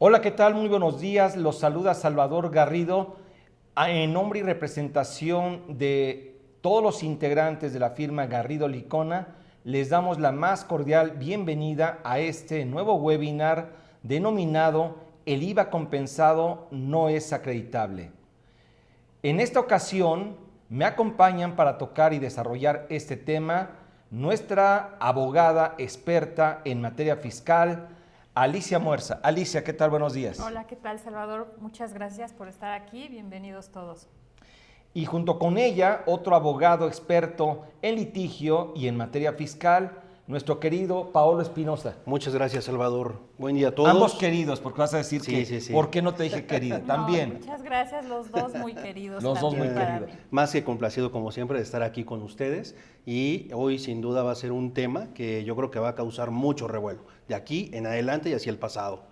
Hola, ¿qué tal? Muy buenos días. Los saluda Salvador Garrido en nombre y representación de todos los integrantes de la firma Garrido Licona. Les damos la más cordial bienvenida a este nuevo webinar denominado El IVA compensado no es acreditable. En esta ocasión me acompañan para tocar y desarrollar este tema nuestra abogada experta en materia fiscal, Alicia Muerza. Alicia, ¿qué tal? Buenos días. Hola, ¿qué tal, Salvador? Muchas gracias por estar aquí. Bienvenidos todos. Y junto con ella, otro abogado experto en litigio y en materia fiscal, nuestro querido Paolo Espinosa. Muchas gracias, Salvador. Buen día a todos. Ambos queridos, porque vas a decir Sí, que sí. ¿por qué no te dije querido? También. No, muchas gracias, los dos muy queridos. Los dos muy para queridos. mí. Más que complacido, como siempre, de estar aquí con ustedes. Y hoy, sin duda, va a ser un tema que yo creo que va a causar mucho revuelo, de aquí en adelante y hacia el pasado.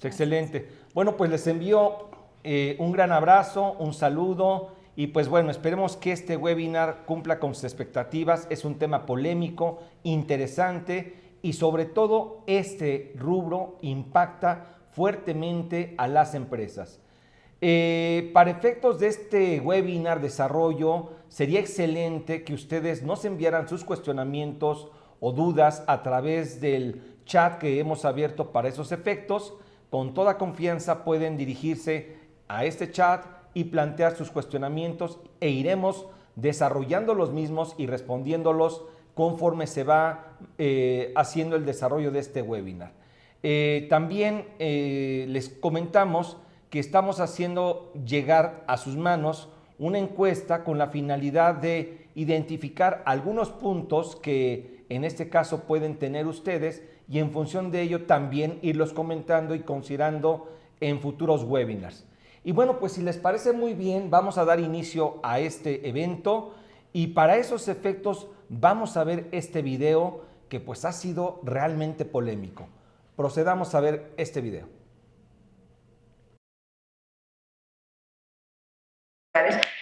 Excelente. Bueno, pues les envío un gran abrazo, un saludo y pues bueno, esperemos que este webinar cumpla con sus expectativas. Es un tema polémico, interesante y sobre todo este rubro impacta fuertemente a las empresas. Para efectos de este webinar desarrollo, sería excelente que ustedes nos enviaran sus cuestionamientos o dudas a través del chat que hemos abierto para esos efectos. Con toda confianza pueden dirigirse a este chat y plantear sus cuestionamientos e iremos desarrollando los mismos y respondiéndolos conforme se va haciendo el desarrollo de este webinar. También les comentamos que estamos haciendo llegar a sus manos una encuesta con la finalidad de identificar algunos puntos que en este caso pueden tener ustedes y en función de ello también irlos comentando y considerando en futuros webinars. Y bueno, pues si les parece muy bien, vamos a dar inicio a este evento y para esos efectos vamos a ver este video que pues ha sido realmente polémico. Procedamos a ver este video.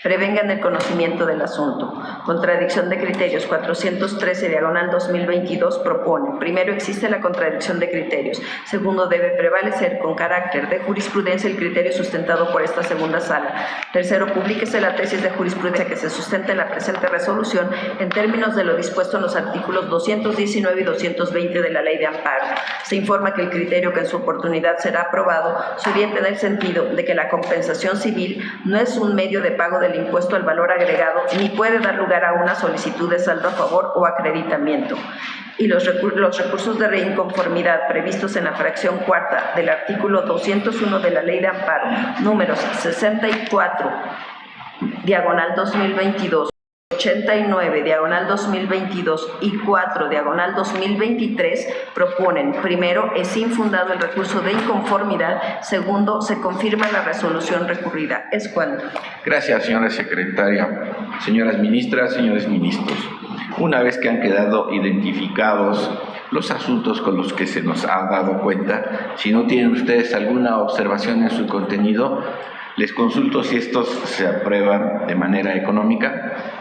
Prevengan el conocimiento del asunto. Contradicción de criterios 413 diagonal 2022 propone: primero, existe la contradicción de criterios. Segundo, debe prevalecer con carácter de jurisprudencia el criterio sustentado por esta segunda sala. Tercero, publíquese la tesis de jurisprudencia que se sustenta en la presente resolución en términos de lo dispuesto en los artículos 219 y 220 de la Ley de Amparo. Se informa que el criterio que en su oportunidad será aprobado se orienta en el sentido de que la compensación civil no es un medio de pago del impuesto al valor agregado ni puede dar lugar a una solicitud de saldo a favor o acreditamiento. Y los recursos de reinconformidad previstos en la fracción cuarta del artículo 201 de la Ley de Amparo, números 64, diagonal 2022, 89, diagonal 2022 y 4, diagonal 2023 proponen: primero, es infundado el recurso de inconformidad. Segundo, se confirma la resolución recurrida. Es cuanto. Gracias, señora secretaria. Señoras ministras, señores ministros, una vez que han quedado identificados los asuntos con los que se nos ha dado cuenta, si no tienen ustedes alguna observación en su contenido, les consulto si estos se aprueban de manera económica.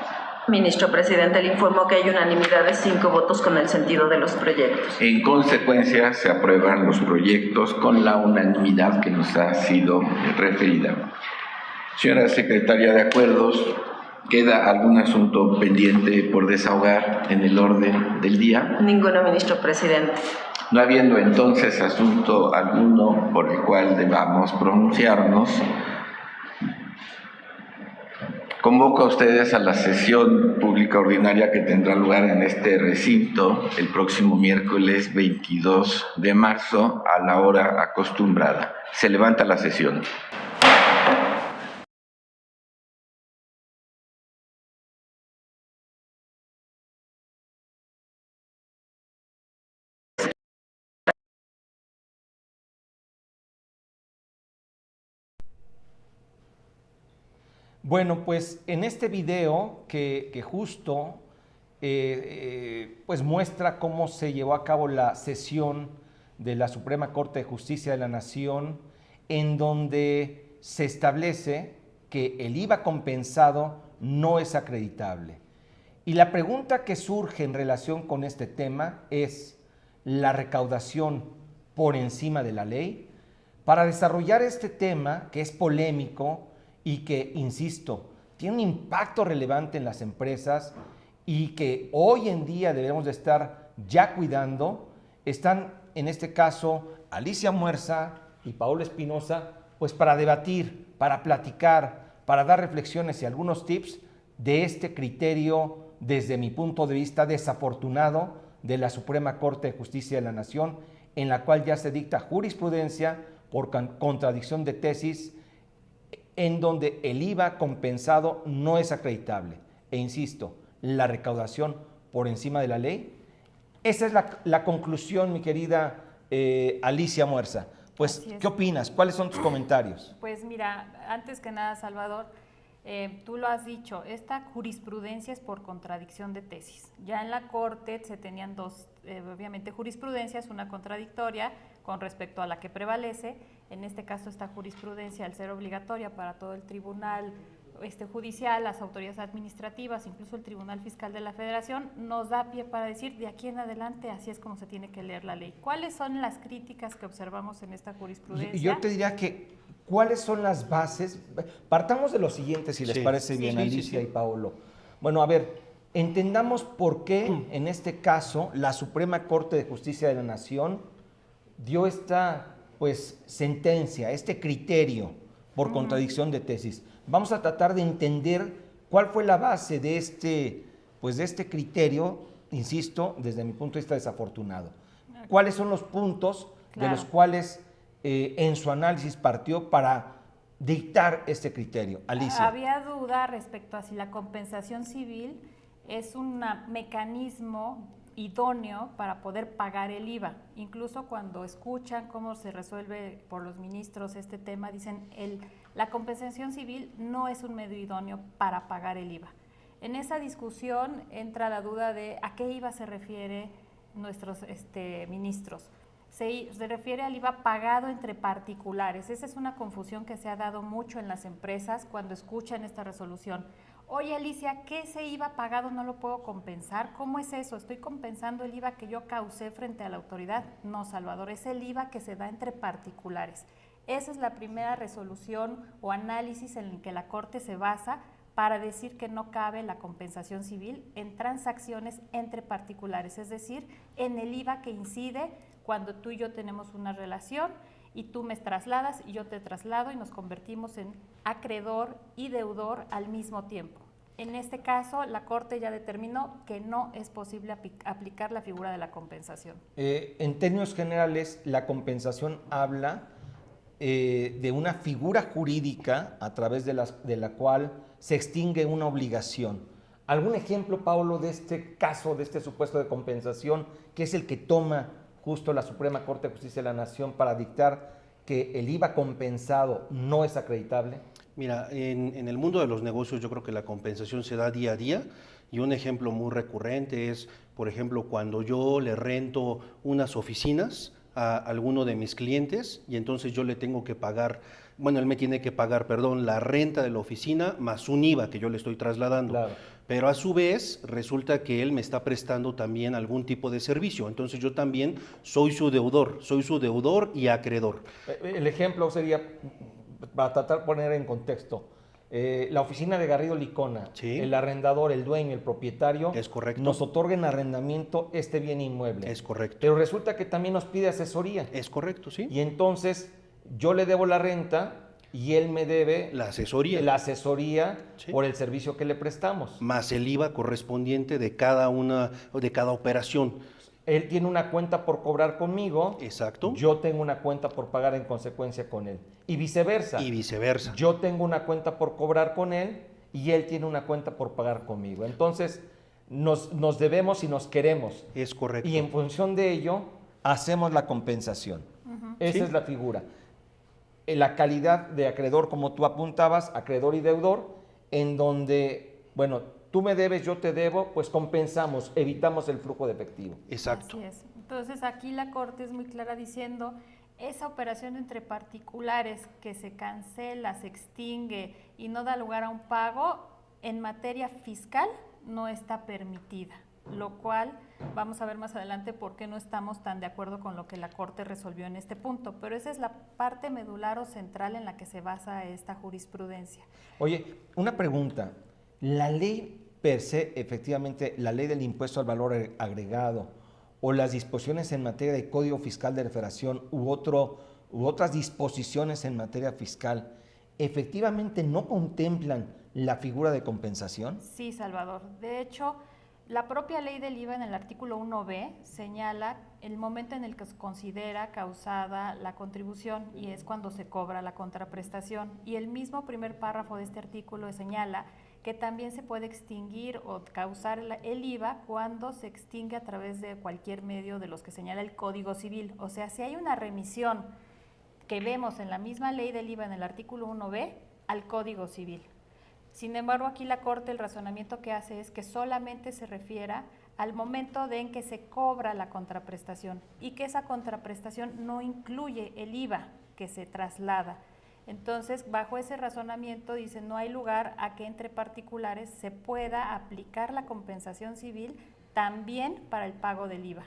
Ministro presidente, le informo que hay unanimidad de 5 votos con el sentido de los proyectos. En consecuencia, se aprueban los proyectos con la unanimidad que nos ha sido referida. Señora secretaria de Acuerdos, ¿queda algún asunto pendiente por desahogar en el orden del día? Ninguno, ministro presidente. No habiendo entonces asunto alguno por el cual debamos pronunciarnos, convoco a ustedes a la sesión pública ordinaria que tendrá lugar en este recinto el próximo miércoles 22 de marzo a la hora acostumbrada. Se levanta la sesión. Bueno, pues en este video que justo pues muestra cómo se llevó a cabo la sesión de la Suprema Corte de Justicia de la Nación, en donde se establece que el IVA compensado no es acreditable. Y la pregunta que surge en relación con este tema es: ¿la recaudación por encima de la ley? Para desarrollar este tema, que es polémico y que, insisto, tiene un impacto relevante en las empresas y que hoy en día debemos de estar ya cuidando, están en este caso Alicia Muerza y Paola Espinosa, pues para debatir, para platicar, para dar reflexiones y algunos tips de este criterio, desde mi punto de vista, desafortunado de la Suprema Corte de Justicia de la Nación, en la cual ya se dicta jurisprudencia por contradicción de tesis, en donde el IVA compensado no es acreditable. E insisto, la recaudación por encima de la ley. Esa es la conclusión, mi querida Alicia Muerza. Pues, ¿qué opinas? ¿Cuáles son tus comentarios? Pues mira, antes que nada, Salvador, tú lo has dicho, esta jurisprudencia es por contradicción de tesis. Ya en la Corte se tenían dos, obviamente, jurisprudencias, una contradictoria con respecto a la que prevalece. En este caso, esta jurisprudencia, al ser obligatoria para todo el tribunal judicial, las autoridades administrativas, incluso el Tribunal Fiscal de la Federación, nos da pie para decir de aquí en adelante así es como se tiene que leer la ley. ¿Cuáles son las críticas que observamos en esta jurisprudencia? Yo te diría que, ¿cuáles son las bases? Partamos de lo siguiente, si les parece bien, Alicia y Paolo. Bueno, a ver, entendamos por qué en este caso la Suprema Corte de Justicia de la Nación dio esta sentencia, este criterio por contradicción de tesis. Vamos a tratar de entender cuál fue la base de este criterio, insisto, desde mi punto de vista desafortunado. ¿Cuáles son los puntos de los cuales en su análisis partió para dictar este criterio? Alicia. Había duda respecto a si la compensación civil es un mecanismo idóneo para poder pagar el IVA. Incluso cuando escuchan cómo se resuelve por los ministros este tema, dicen la compensación civil no es un medio idóneo para pagar el IVA. En esa discusión entra la duda de a qué IVA se refiere nuestros ministros. Se refiere al IVA pagado entre particulares. Esa es una confusión que se ha dado mucho en las empresas cuando escuchan esta resolución. Oye, Alicia, ¿qué ese IVA pagado no lo puedo compensar? ¿Cómo es eso? ¿Estoy compensando el IVA que yo causé frente a la autoridad? No, Salvador, es el IVA que se da entre particulares. Esa es la primera resolución o análisis en el que la Corte se basa para decir que no cabe la compensación civil en transacciones entre particulares, es decir, en el IVA que incide cuando tú y yo tenemos una relación y tú me trasladas y yo te traslado y nos convertimos en acreedor y deudor al mismo tiempo. En este caso, la Corte ya determinó que no es posible aplicar la figura de la compensación. En términos generales, la compensación habla de una figura jurídica a través de la cual se extingue una obligación. ¿Algún ejemplo, Paolo, de este caso, de este supuesto de compensación, que es el que toma justo la Suprema Corte de Justicia de la Nación para dictar que el IVA compensado no es acreditable? Mira, en el mundo de los negocios yo creo que la compensación se da día a día y un ejemplo muy recurrente es, por ejemplo, cuando yo le rento unas oficinas a alguno de mis clientes y entonces yo le tengo que pagar, bueno, él me tiene que pagar, la renta de la oficina más un IVA que yo le estoy trasladando. Claro. Pero a su vez resulta que él me está prestando también algún tipo de servicio, entonces yo también soy su deudor y acreedor. El ejemplo sería, para tratar de poner en contexto, la oficina de Garrido Licona, Sí. el arrendador, el dueño, el propietario, Es correcto. nos otorga en arrendamiento este bien inmueble. Es correcto. Pero resulta que también nos pide asesoría. Es correcto, sí. Y entonces yo le debo la renta y él me debe La asesoría. Sí. Por el servicio que le prestamos. Más el IVA correspondiente de cada operación. Él tiene una cuenta por cobrar conmigo. Exacto. Yo tengo una cuenta por pagar en consecuencia con él. Y viceversa. Y viceversa. Yo tengo una cuenta por cobrar con él y él tiene una cuenta por pagar conmigo. Entonces, nos debemos y nos queremos. Es correcto. Y en función de ello, hacemos la compensación. Esa Sí. es la figura. En la calidad de acreedor, como tú apuntabas, acreedor y deudor, en donde, bueno, tú me debes, yo te debo, pues compensamos, evitamos el flujo de efectivo. Exacto. Así es. Entonces aquí la Corte es muy clara diciendo esa operación entre particulares que se cancela, se extingue y no da lugar a un pago, en materia fiscal no está permitida. lo cual vamos a ver más adelante por qué no estamos tan de acuerdo con lo que la Corte resolvió en este punto, pero esa es la parte medular o central en la que se basa esta jurisprudencia. Oye, una pregunta, la ley per se, efectivamente, la ley del impuesto al valor agregado o las disposiciones en materia de Código Fiscal de la Federación u otras disposiciones en materia fiscal, efectivamente no contemplan la figura de compensación? Sí, Salvador. De hecho, la propia ley del IVA en el artículo 1b señala el momento en el que se considera causada la contribución y es cuando se cobra la contraprestación. Y el mismo primer párrafo de este artículo señala que también se puede extinguir o causar el IVA cuando se extingue a través de cualquier medio de los que señala el Código Civil. O sea, si hay una remisión que vemos en la misma ley del IVA en el artículo 1b al Código Civil. Sin embargo, aquí la Corte, el razonamiento que hace es que solamente se refiera al momento en que se cobra la contraprestación y que esa contraprestación no incluye el IVA que se traslada. Entonces, bajo ese razonamiento, dice, no hay lugar a que entre particulares se pueda aplicar la compensación civil también para el pago del IVA.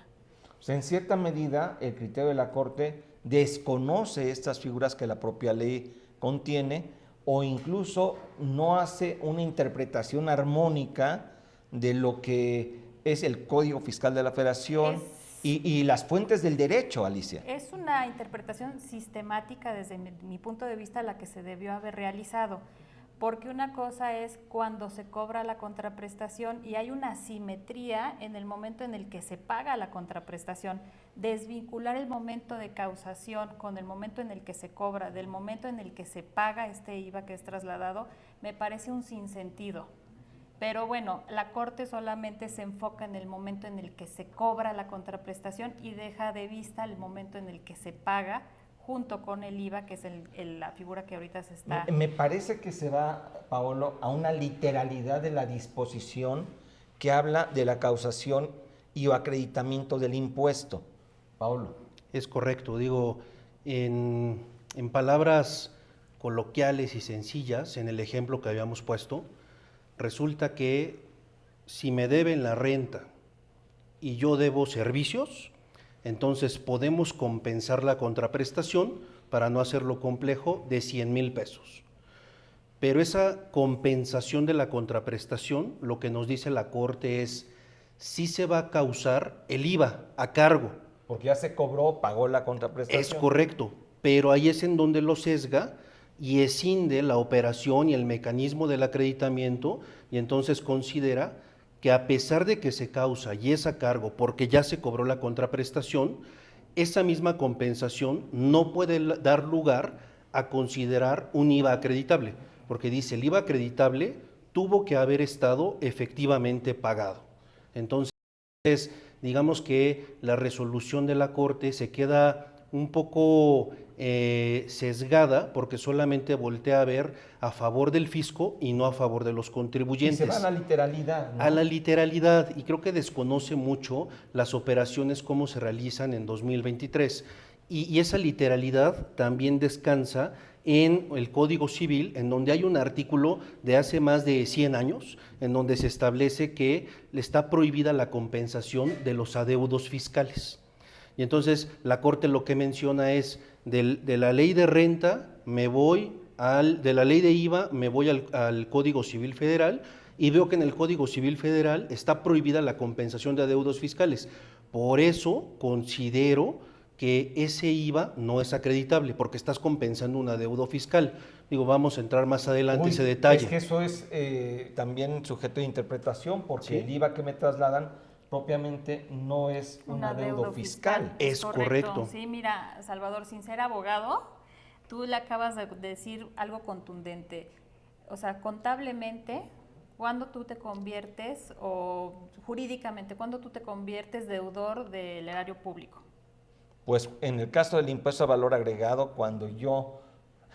O sea, en cierta medida, el criterio de la Corte desconoce estas figuras que la propia ley contiene, o incluso no hace una interpretación armónica de lo que es el Código Fiscal de la Federación y las fuentes del derecho, Alicia. Es una interpretación sistemática desde mi punto de vista la que se debió haber realizado, porque una cosa es cuando se cobra la contraprestación y hay una asimetría en el momento en el que se paga la contraprestación. Desvincular el momento de causación con el momento en el que se cobra, del momento en el que se paga este IVA que es trasladado, me parece un sinsentido. Pero bueno, la Corte solamente se enfoca en el momento en el que se cobra la contraprestación y deja de vista el momento en el que se paga junto con el IVA, que es la figura que ahorita se está... Me parece que se va, Paolo, a una literalidad de la disposición que habla de la causación y o acreditamiento del impuesto. Paolo. Es correcto, digo, en palabras coloquiales y sencillas, en el ejemplo que habíamos puesto, resulta que si me deben la renta y yo debo servicios, entonces podemos compensar la contraprestación, para no hacerlo complejo, de 100,000 pesos. Pero esa compensación de la contraprestación, lo que nos dice la Corte es, sí se va a causar el IVA a cargo. Porque ya se cobró, pagó la contraprestación. Es correcto, pero ahí es en donde lo sesga y escinde la operación y el mecanismo del acreditamiento, y entonces considera que a pesar de que se causa y es a cargo porque ya se cobró la contraprestación, esa misma compensación no puede dar lugar a considerar un IVA acreditable, porque dice el IVA acreditable tuvo que haber estado efectivamente pagado. Entonces, digamos que la resolución de la Corte se queda un poco sesgada porque solamente voltea a ver a favor del fisco y no a favor de los contribuyentes. Y se va a la literalidad, ¿no? A la literalidad, y creo que desconoce mucho las operaciones cómo se realizan en 2023. Y esa literalidad también descansa en el Código Civil, en donde hay un artículo de hace más de 100 años, en donde se establece que le está prohibida la compensación de los adeudos fiscales. Y entonces la Corte lo que menciona es, de la ley de renta me voy de la ley de IVA me voy al Código Civil Federal y veo que en el Código Civil Federal está prohibida la compensación de adeudos fiscales. Por eso considero que ese IVA no es acreditable, porque estás compensando un adeudo fiscal. Digo, vamos a entrar más adelante en ese detalle. Es que eso es también sujeto de interpretación, porque ¿Sí? El IVA que me trasladan propiamente no es un adeudo fiscal. Es correcto. Sí, mira, Salvador, sin ser abogado, tú le acabas de decir algo contundente. O sea, contablemente, ¿cuándo tú te conviertes, o jurídicamente, cuándo tú te conviertes deudor del erario público? Pues en el caso del impuesto a valor agregado, cuando yo...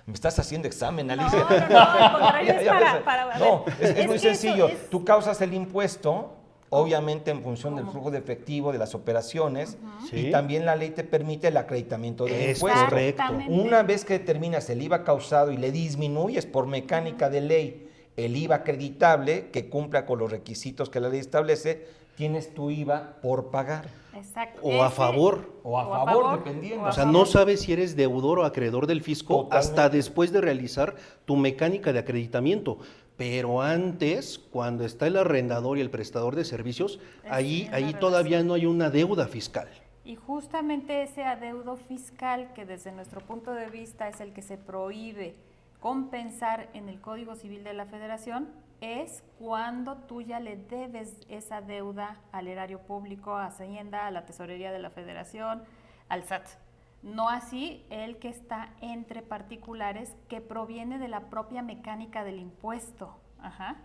¿Me estás haciendo examen, Alicia? No, al contrario, es para no, es muy que sencillo. eso es... Tú causas el impuesto, obviamente en función del flujo de efectivo, de las operaciones, Sí. y también la ley te permite el acreditamiento del impuesto. Correcto. Una vez que determinas el IVA causado y le disminuyes por mecánica de ley el IVA acreditable, que cumpla con los requisitos que la ley establece, tienes tu IVA por pagar. Exacto. O a favor. O a favor, dependiendo. O sea, no sabes si eres deudor o acreedor del fisco Totalmente. hasta después de realizar tu mecánica de acreditamiento. Pero antes, cuando está el arrendador y el prestador de servicios, ahí todavía no hay una deuda fiscal. Y justamente ese adeudo fiscal, que desde nuestro punto de vista es el que se prohíbe compensar en el Código Civil de la Federación, es cuando tú ya le debes esa deuda al erario público, a Hacienda, a la Tesorería de la Federación, al SAT. No así el que está entre particulares, que proviene de la propia mecánica del impuesto. Ajá.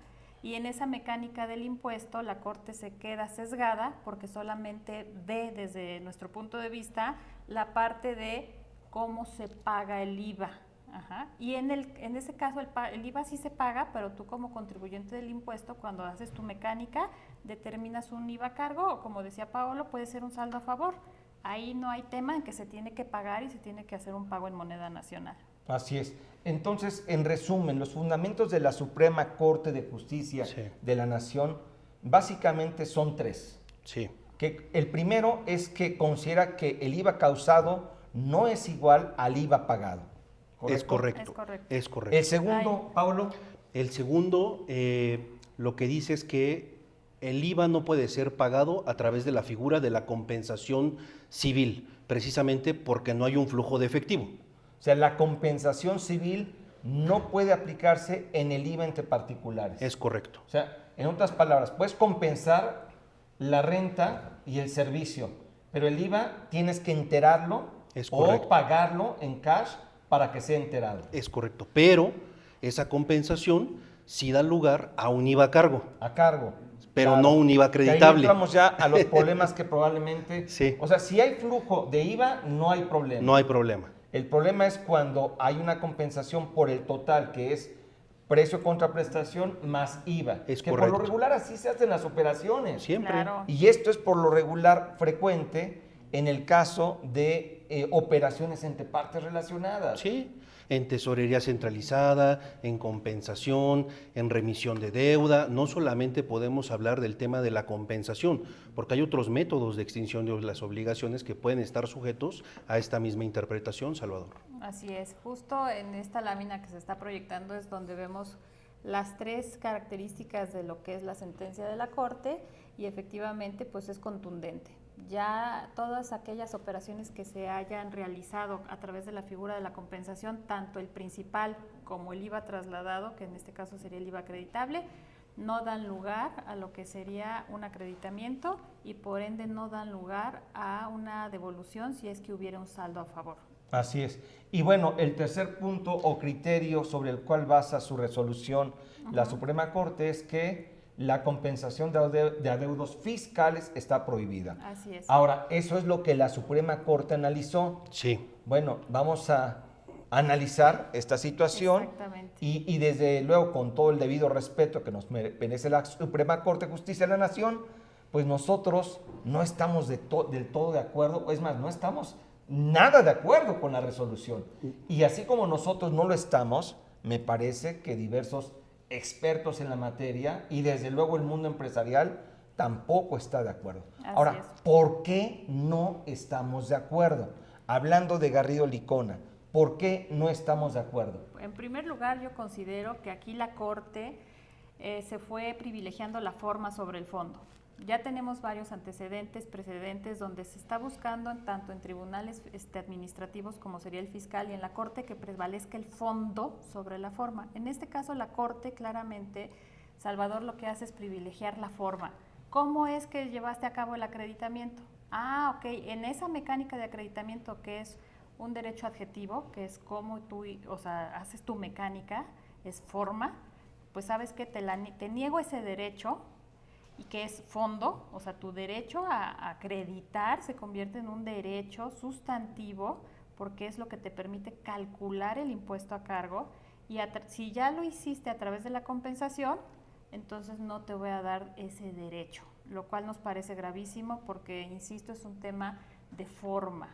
Y en esa mecánica del impuesto la Corte se queda sesgada porque solamente ve desde nuestro punto de vista la parte de cómo se paga el IVA. Ajá. Y en ese caso el IVA sí se paga, pero tú como contribuyente del impuesto, cuando haces tu mecánica, determinas un IVA a cargo o, como decía Paolo, puede ser un saldo a favor. Ahí no hay tema en que se tiene que pagar y se tiene que hacer un pago en moneda nacional. Así es. Entonces, en resumen, los fundamentos de la Suprema Corte de Justicia de la Nación básicamente son 3. Sí. Que el primero es que considera que el IVA causado no es igual al IVA pagado. ¿Correcto? Es correcto. Es correcto. Es correcto. El segundo, Paulo. El segundo, lo que dice es que el IVA no puede ser pagado a través de la figura de la compensación civil, precisamente porque no hay un flujo de efectivo. O sea, la compensación civil no puede aplicarse en el IVA entre particulares. Es correcto. O sea, en otras palabras, puedes compensar la renta y el servicio, pero el IVA tienes que enterarlo o pagarlo en cash para que sea enterado. Es correcto, pero esa compensación sí da lugar a un IVA a cargo. A cargo. Pero claro, no un IVA que ahí acreditable. entramos ya a los problemas que probablemente... Sí. O sea, si hay flujo de IVA, no hay problema. No hay problema. El problema es cuando hay una compensación por el total, que es precio contra prestación más IVA. Es que correcto. por lo regular así se hacen las operaciones. Siempre. Claro. Y esto es por lo regular frecuente en el caso de operaciones entre partes relacionadas. Sí, en tesorería centralizada, en compensación, en remisión de deuda. No solamente podemos hablar del tema de la compensación, porque hay otros métodos de extinción de las obligaciones que pueden estar sujetos a esta misma interpretación, Salvador. Así es, justo en esta lámina que se está proyectando es donde vemos las 3 características de lo que es la sentencia de la Corte y efectivamente pues es contundente. Ya todas aquellas operaciones que se hayan realizado a través de la figura de la compensación, tanto el principal como el IVA trasladado, que en este caso sería el IVA acreditable, no dan lugar a lo que sería un acreditamiento y por ende no dan lugar a una devolución si es que hubiera un saldo a favor. Así es. Y bueno, el tercer punto o criterio sobre el cual basa su resolución la Suprema Corte es que la compensación de adeudos fiscales está prohibida. Así es. Ahora, eso es lo que la Suprema Corte analizó. Sí. Bueno, vamos a analizar esta situación Exactamente. y desde luego con todo el debido respeto que nos merece la Suprema Corte de Justicia de la Nación, pues nosotros no estamos del todo de acuerdo, o es más, no estamos nada de acuerdo con la resolución. Y así como nosotros no lo estamos, me parece que diversos expertos en la materia y desde luego el mundo empresarial tampoco está de acuerdo. Así Ahora, es. ¿por qué no estamos de acuerdo? Hablando de Garrido Licona, ¿por qué no estamos de acuerdo? En primer lugar, yo considero que aquí la Corte se fue privilegiando la forma sobre el fondo. Ya tenemos varios precedentes donde se está buscando tanto en tribunales administrativos como sería el fiscal y en la Corte que prevalezca el fondo sobre la forma. En este caso la Corte claramente, Salvador, lo que hace es privilegiar la forma. ¿Cómo es que llevaste a cabo el acreditamiento? Ah, ok, en esa mecánica de acreditamiento que es un derecho adjetivo, que es cómo tú, haces tu mecánica, es forma, pues sabes que te niego ese derecho y que es fondo, o sea, tu derecho a acreditar se convierte en un derecho sustantivo porque es lo que te permite calcular el impuesto a cargo y si ya lo hiciste a través de la compensación, entonces no te voy a dar ese derecho, lo cual nos parece gravísimo porque, insisto, es un tema de forma.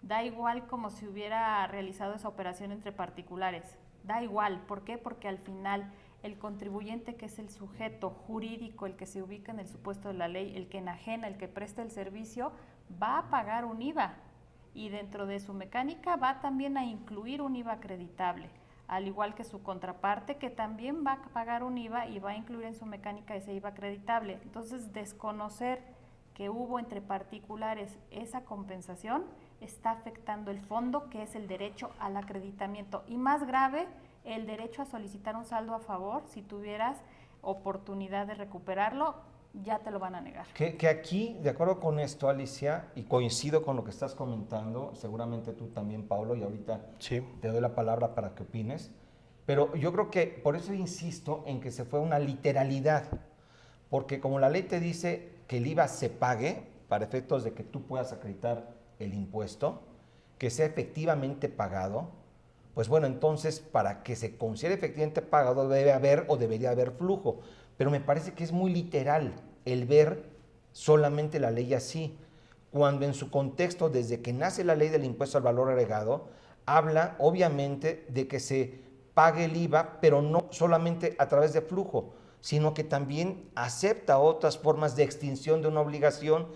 Da igual como si hubiera realizado esa operación entre particulares, da igual. ¿Por qué? Porque al final el contribuyente, que es el sujeto jurídico, el que se ubica en el supuesto de la ley, el que enajena, el que presta el servicio, va a pagar un IVA, y dentro de su mecánica va también a incluir un IVA acreditable, al igual que su contraparte, que también va a pagar un IVA y va a incluir en su mecánica ese IVA acreditable. Entonces, desconocer que hubo entre particulares esa compensación está afectando el fondo, que es el derecho al acreditamiento, y más grave, el derecho a solicitar un saldo a favor. Si tuvieras oportunidad de recuperarlo, ya te lo van a negar. Que aquí, de acuerdo con esto, Alicia, y coincido con lo que estás comentando, seguramente tú también, Paulo, y ahorita Sí. te doy la palabra para que opines, pero yo creo que por eso insisto en que se fue una literalidad, porque como la ley te dice que el IVA se pague para efectos de que tú puedas acreditar el impuesto, que sea efectivamente pagado, pues bueno, entonces para que se considere efectivamente pagado debe haber o debería haber flujo, pero me parece que es muy literal el ver solamente la ley así, cuando en su contexto, desde que nace la ley del impuesto al valor agregado, habla obviamente de que se pague el IVA, pero no solamente a través de flujo, sino que también acepta otras formas de extinción de una obligación,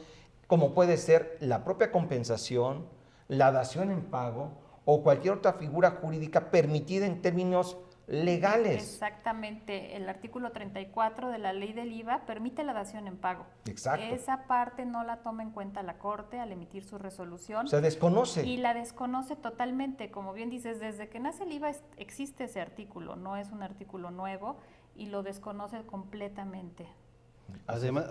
como puede ser la propia compensación, la dación en pago o cualquier otra figura jurídica permitida en términos legales. Exactamente, el artículo 34 de la ley del IVA permite la dación en pago. Exacto. Esa parte no la toma en cuenta la Corte al emitir su resolución. Se desconoce. Y la desconoce totalmente. Como bien dices, desde que nace el IVA existe ese artículo, no es un artículo nuevo, y lo desconoce completamente. Además,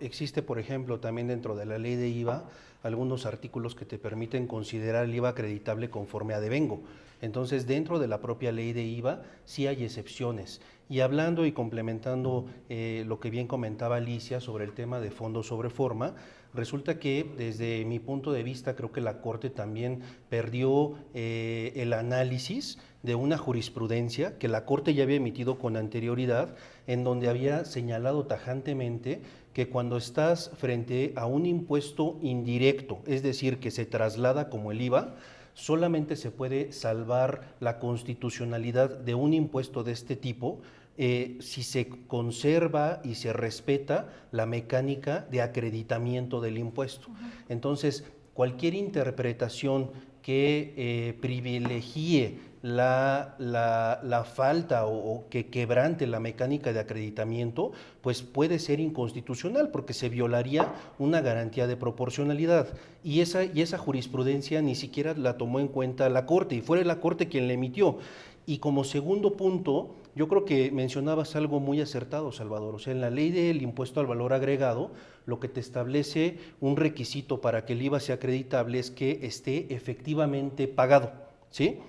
existe, por ejemplo, también dentro de la ley de IVA, algunos artículos que te permiten considerar el IVA acreditable conforme a devengo. Entonces, dentro de la propia ley de IVA sí hay excepciones. Y hablando y complementando lo que bien comentaba Alicia sobre el tema de fondo sobre forma, resulta que desde mi punto de vista creo que la Corte también perdió el análisis de una jurisprudencia que la Corte ya había emitido con anterioridad, en donde había señalado tajantemente que cuando estás frente a un impuesto indirecto, es decir, que se traslada como el IVA, solamente se puede salvar la constitucionalidad de un impuesto de este tipo si se conserva y se respeta la mecánica de acreditamiento del impuesto. Entonces, cualquier interpretación que privilegie la falta o que quebrante la mecánica de acreditamiento, pues puede ser inconstitucional porque se violaría una garantía de proporcionalidad, y esa jurisprudencia ni siquiera la tomó en cuenta la Corte, y fue la Corte quien la emitió. Y como segundo punto, yo creo que mencionabas algo muy acertado, Salvador. O sea, en la ley del impuesto al valor agregado, lo que te establece un requisito para que el IVA sea acreditable es que esté efectivamente pagado, ¿sí?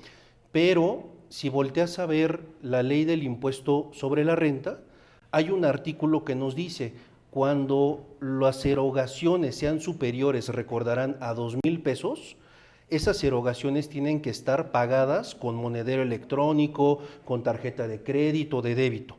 Pero si volteas a ver la ley del impuesto sobre la renta, hay un artículo que nos dice, cuando las erogaciones sean superiores, recordarán, a 2,000 pesos, esas erogaciones tienen que estar pagadas con monedero electrónico, con tarjeta de crédito, de débito.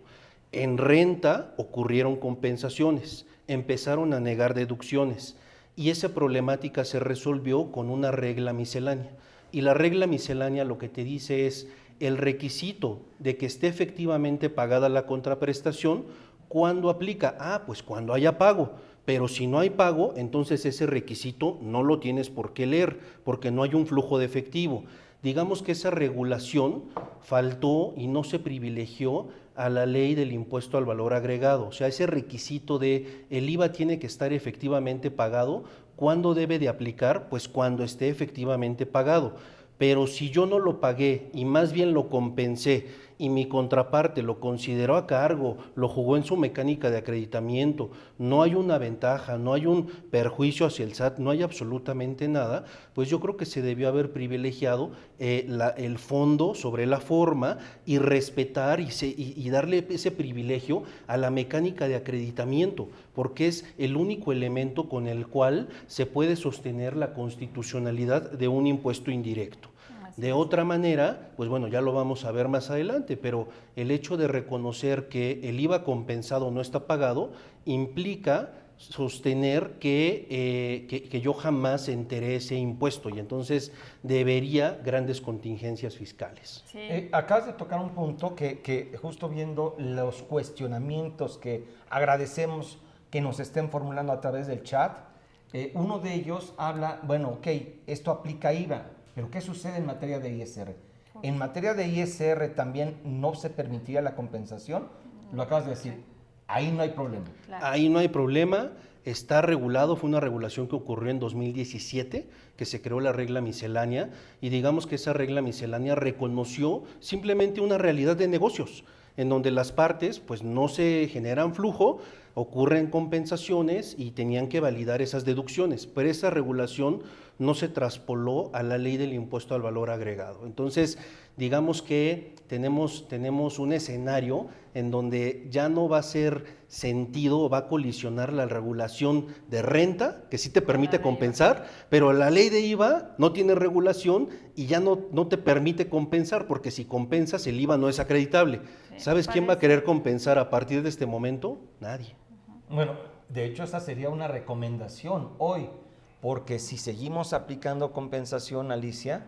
En renta ocurrieron compensaciones, empezaron a negar deducciones, y esa problemática se resolvió con una regla miscelánea. Y la regla miscelánea lo que te dice es el requisito de que esté efectivamente pagada la contraprestación. ¿Cuándo aplica? Pues cuando haya pago. Pero si no hay pago, entonces ese requisito no lo tienes por qué leer, porque no hay un flujo de efectivo. Digamos que esa regulación faltó y no se privilegió a la ley del impuesto al valor agregado. O sea, ese requisito de el IVA tiene que estar efectivamente pagado, ¿cuándo debe de aplicar? Pues cuando esté efectivamente pagado. Pero si yo no lo pagué y más bien lo compensé y mi contraparte lo consideró a cargo, lo jugó en su mecánica de acreditamiento, no hay una ventaja, no hay un perjuicio hacia el SAT, no hay absolutamente nada, pues yo creo que se debió haber privilegiado el fondo sobre la forma y respetar y darle ese privilegio a la mecánica de acreditamiento, porque es el único elemento con el cual se puede sostener la constitucionalidad de un impuesto indirecto. De otra manera, pues bueno, ya lo vamos a ver más adelante, pero el hecho de reconocer que el IVA compensado no está pagado implica sostener que yo jamás enteré ese impuesto y entonces debería grandes contingencias fiscales. Sí. Acabas de tocar un punto que justo viendo los cuestionamientos que agradecemos que nos estén formulando a través del chat, uno de ellos habla, bueno, ok, esto aplica IVA, pero ¿qué sucede en materia de ISR? En materia de ISR también no se permitiría la compensación, lo acabas de decir, ahí no hay problema. Claro. Ahí no hay problema, está regulado, fue una regulación que ocurrió en 2017, que se creó la regla miscelánea, y digamos que esa regla miscelánea reconoció simplemente una realidad de negocios, en donde las partes pues no se generan flujo, ocurren compensaciones y tenían que validar esas deducciones, pero esa regulación no se traspoló a la ley del impuesto al valor agregado. Entonces, digamos que tenemos un escenario en donde ya no va a ser sentido, va a colisionar la regulación de renta, que sí te permite compensar, pero la ley de IVA no tiene regulación y ya no te permite compensar, porque si compensas el IVA no es acreditable. Sí, ¿Sabes quién va a querer compensar a partir de este momento? Nadie. Bueno, de hecho esa sería una recomendación hoy, porque si seguimos aplicando compensación, Alicia,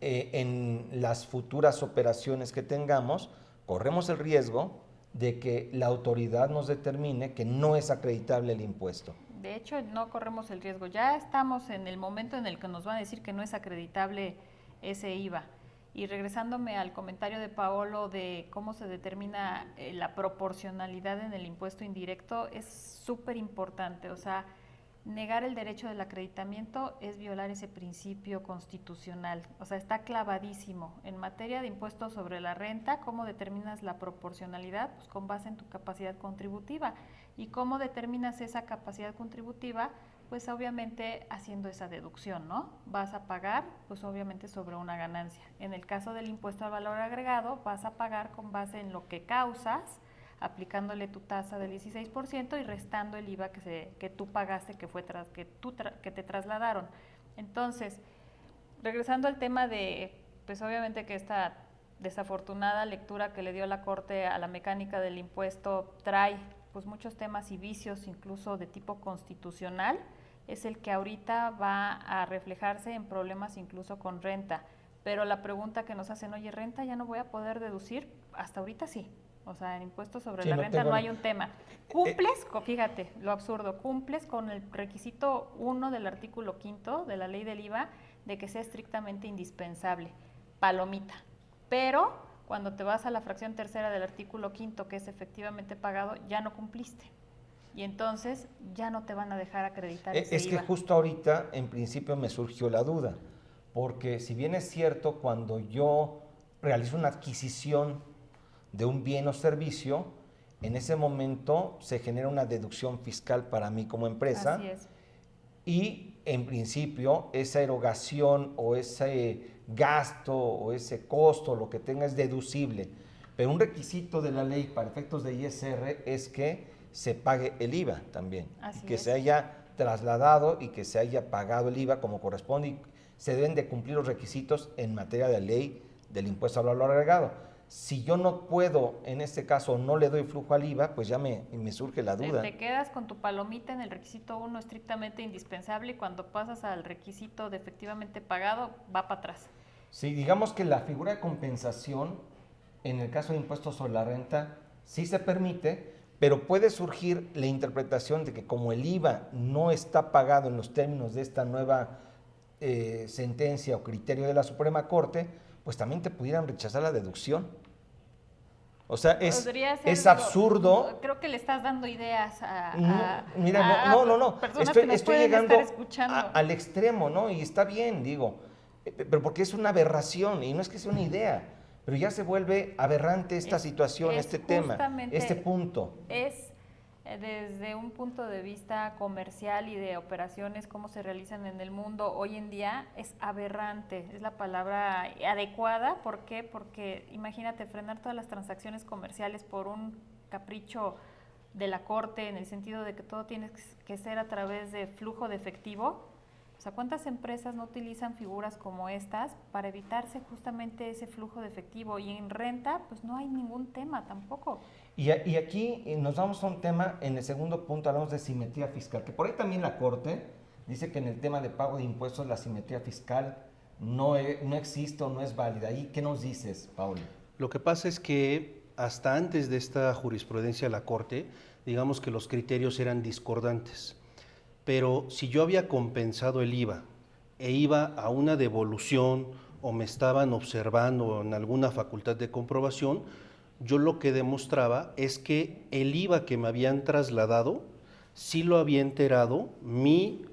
en las futuras operaciones que tengamos, corremos el riesgo de que la autoridad nos determine que no es acreditable el impuesto. De hecho, no corremos el riesgo. Ya estamos en el momento en el que nos van a decir que no es acreditable ese IVA. Y regresándome al comentario de Paolo de cómo se determina la proporcionalidad en el impuesto indirecto, es súper importante. O sea, negar el derecho del acreditamiento es violar ese principio constitucional. O sea, está clavadísimo. En materia de impuestos sobre la renta, ¿cómo determinas la proporcionalidad? Pues con base en tu capacidad contributiva. ¿Y cómo determinas esa capacidad contributiva? Pues obviamente haciendo esa deducción, ¿no? Vas a pagar, pues obviamente sobre una ganancia. En el caso del impuesto al valor agregado, vas a pagar con base en lo que causas, aplicándole tu tasa del 16% y restando el IVA que tú pagaste, que te trasladaron. Entonces, regresando al tema de, pues obviamente que esta desafortunada lectura que le dio la Corte a la mecánica del impuesto trae pues muchos temas y vicios incluso de tipo constitucional, es el que ahorita va a reflejarse en problemas incluso con renta. Pero la pregunta que nos hacen, oye, ¿renta ya no voy a poder deducir? Hasta ahorita sí. O sea, en impuestos sobre la renta no hay un tema. Cumples, fíjate, lo absurdo, cumples con el requisito 1 del artículo 5 de la ley del IVA de que sea estrictamente indispensable, palomita. Pero cuando te vas a la fracción tercera del artículo 5, que es efectivamente pagado, ya no cumpliste. Y entonces ya no te van a dejar acreditar ese IVA. Es que justo ahorita, en principio, me surgió la duda, porque si bien es cierto, cuando yo realizo una adquisición de un bien o servicio, en ese momento se genera una deducción fiscal para mí como empresa. Así es. Y en principio esa erogación o ese gasto o ese costo, lo que tenga es deducible. Pero un requisito de la ley para efectos de ISR es que se pague el IVA también. Así que es. se haya trasladado y que se haya pagado el IVA como corresponde. Y se deben de cumplir los requisitos en materia de ley del impuesto al valor agregado. Si yo no puedo, en este caso, no le doy flujo al IVA, pues ya me surge la duda. Te quedas con tu palomita en el requisito 1 estrictamente indispensable y cuando pasas al requisito de efectivamente pagado, va para atrás. Sí, digamos que la figura de compensación, en el caso de impuestos sobre la renta, sí se permite, pero puede surgir la interpretación de que como el IVA no está pagado en los términos de esta nueva sentencia o criterio de la Suprema Corte, pues también te pudieran rechazar la deducción. O sea, es absurdo. Creo que le estás dando ideas no. personas Estoy que nos pueden llegando estar escuchando. al extremo, ¿no? Y está bien, digo, pero porque es una aberración y no es que sea una idea, pero ya se vuelve aberrante esta situación, este tema, este punto. Es desde un punto de vista comercial y de operaciones, cómo se realizan en el mundo hoy en día, es aberrante, es la palabra adecuada. ¿Por qué? Porque imagínate frenar todas las transacciones comerciales por un capricho de la Corte, en el sentido de que todo tiene que ser a través de flujo de efectivo. O sea, ¿cuántas empresas no utilizan figuras como estas para evitarse justamente ese flujo de efectivo? Y en renta, pues no hay ningún tema tampoco. Y aquí nos vamos a un tema, en el segundo punto hablamos de simetría fiscal, que por ahí también la Corte dice que en el tema de pago de impuestos la simetría fiscal no existe o no es válida. ¿Y qué nos dices, Paul? Lo que pasa es que hasta antes de esta jurisprudencia de la Corte, digamos que los criterios eran discordantes. Pero si yo había compensado el IVA e iba a una devolución o me estaban observando en alguna facultad de comprobación, yo lo que demostraba es que el IVA que me habían trasladado sí lo había enterado mi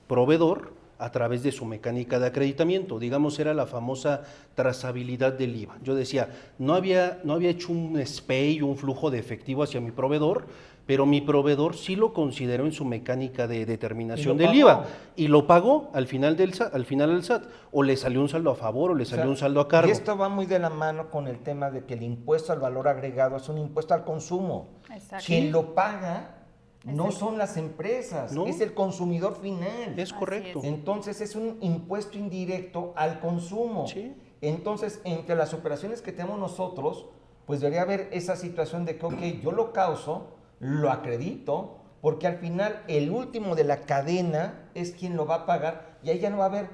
proveedor a través de su mecánica de acreditamiento. Digamos, era la famosa trazabilidad del IVA. Yo decía, no había hecho un SPEI, un flujo de efectivo hacia mi proveedor, pero mi proveedor sí lo consideró en su mecánica de determinación del IVA y lo pagó al final al SAT, o le salió un saldo a favor o le salió un saldo a cargo. Y esto va muy de la mano con el tema de que el impuesto al valor agregado es un impuesto al consumo. Exacto. Quien lo paga no son las empresas, ¿no? Es el consumidor final. Es correcto. Entonces es un impuesto indirecto al consumo. Sí. Entonces, entre las operaciones que tenemos nosotros, pues debería haber esa situación de que, ok, yo lo causo, lo acredito, porque al final el último de la cadena es quien lo va a pagar y ahí ya no va a haber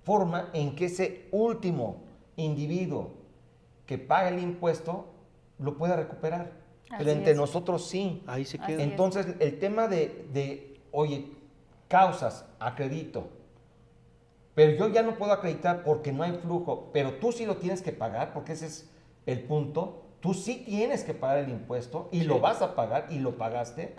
forma en que ese último individuo que paga el impuesto lo pueda recuperar. Pero Así entre es. nosotros sí. Ahí se Así queda. es. Entonces, el tema oye, causas, acredito, pero yo ya no puedo acreditar porque no hay flujo, pero tú sí lo tienes que pagar, porque ese es el punto. Tú sí tienes que pagar el impuesto y lo vas a pagar y lo pagaste.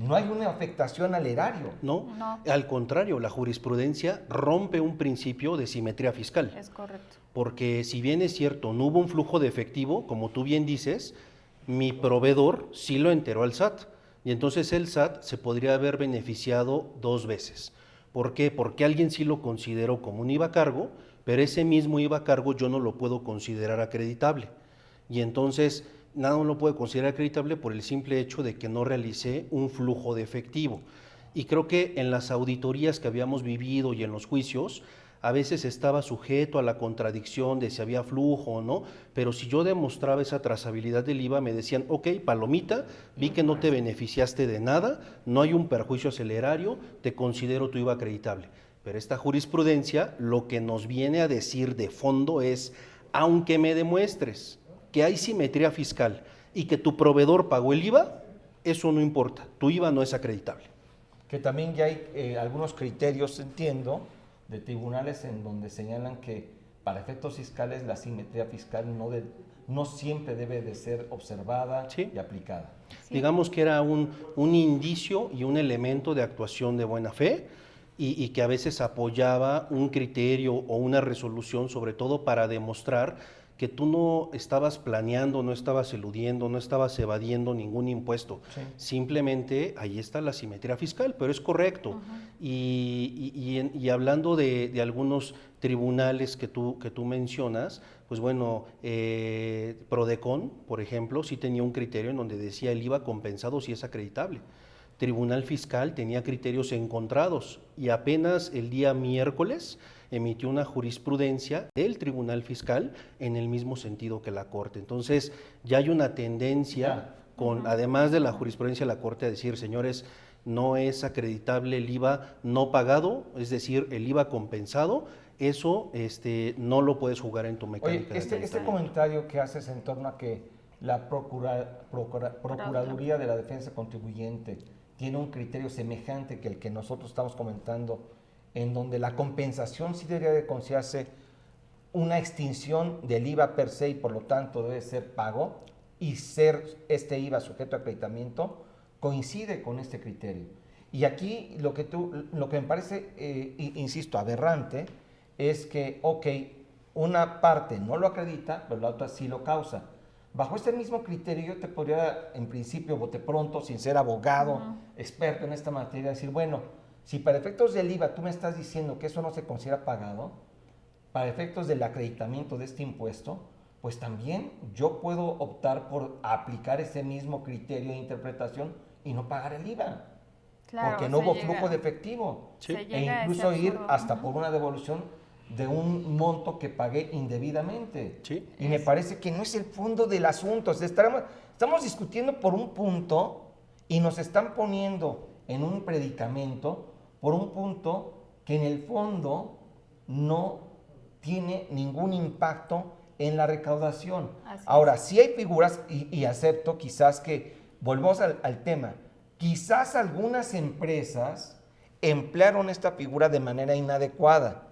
No hay una afectación al erario. No, No. al contrario, la jurisprudencia rompe un principio de simetría fiscal. Es correcto. Porque si bien es cierto, no hubo un flujo de efectivo, como tú bien dices, mi proveedor sí lo enteró al SAT. Y entonces el SAT se podría haber beneficiado dos veces. ¿Por qué? Porque alguien sí lo consideró como un IVA a cargo, pero ese mismo IVA a cargo yo no lo puedo considerar acreditable. Y entonces nada no lo puedo considerar acreditable por el simple hecho de que no realicé un flujo de efectivo. Y creo que en las auditorías que habíamos vivido y en los juicios, a veces estaba sujeto a la contradicción de si había flujo o no, pero si yo demostraba esa trazabilidad del IVA, me decían, ok, palomita, vi que no te beneficiaste de nada, no hay un perjuicio acelerario, te considero tu IVA acreditable. Pero esta jurisprudencia lo que nos viene a decir de fondo es, aunque me demuestres que hay simetría fiscal y que tu proveedor pagó el IVA, eso no importa, tu IVA no es acreditable. Que también ya hay algunos criterios, entiendo, de tribunales en donde señalan que para efectos fiscales la simetría fiscal no siempre debe de ser observada Sí. y aplicada. Sí. Digamos que era un indicio y un elemento de actuación de buena fe y que a veces apoyaba un criterio o una resolución, sobre todo para demostrar que tú no estabas planeando, no estabas eludiendo, no estabas evadiendo ningún impuesto. Sí. Simplemente ahí está la simetría fiscal, pero es correcto. Y hablando de algunos tribunales que tú mencionas, pues bueno, Prodecon, por ejemplo, sí tenía un criterio en donde decía el IVA compensado si es acreditable. Tribunal Fiscal tenía criterios encontrados y apenas el día miércoles emitió una jurisprudencia del Tribunal Fiscal en el mismo sentido que la Corte. Entonces ya hay una tendencia, además de la jurisprudencia de la Corte, a decir, señores, no es acreditable el IVA no pagado, es decir, el IVA compensado, eso no lo puedes jugar en tu mecánica. Oye, este comentario que haces en torno a que la Procuraduría de la Defensa Contribuyente tiene un criterio semejante que el que nosotros estamos comentando, en donde la compensación sí debería de considerarse una extinción del IVA per se y por lo tanto debe ser pago y ser este IVA sujeto a acreditamiento, coincide con este criterio. Y aquí lo que me parece, insisto, aberrante, es que, ok, una parte no lo acredita, pero la otra sí lo causa. Bajo este mismo criterio yo te podría, en principio, bote pronto, sin ser abogado, experto en esta materia, decir, bueno, si para efectos del IVA tú me estás diciendo que eso no se considera pagado, para efectos del acreditamiento de este impuesto, pues también yo puedo optar por aplicar ese mismo criterio de interpretación y no pagar el IVA. Claro, porque no se hubo llega- flujo de efectivo. Sí. se E llega a ese incluso ir absurdo. hasta Ujú. por una devolución de un monto que pagué indebidamente. Sí. Y me parece que no es el fondo del asunto. O sea, estamos discutiendo por un punto y nos están poniendo en un predicamento por un punto que en el fondo no tiene ningún impacto en la recaudación. Así Ahora, sí hay figuras, y acepto quizás que, volvemos al tema, quizás algunas empresas emplearon esta figura de manera inadecuada,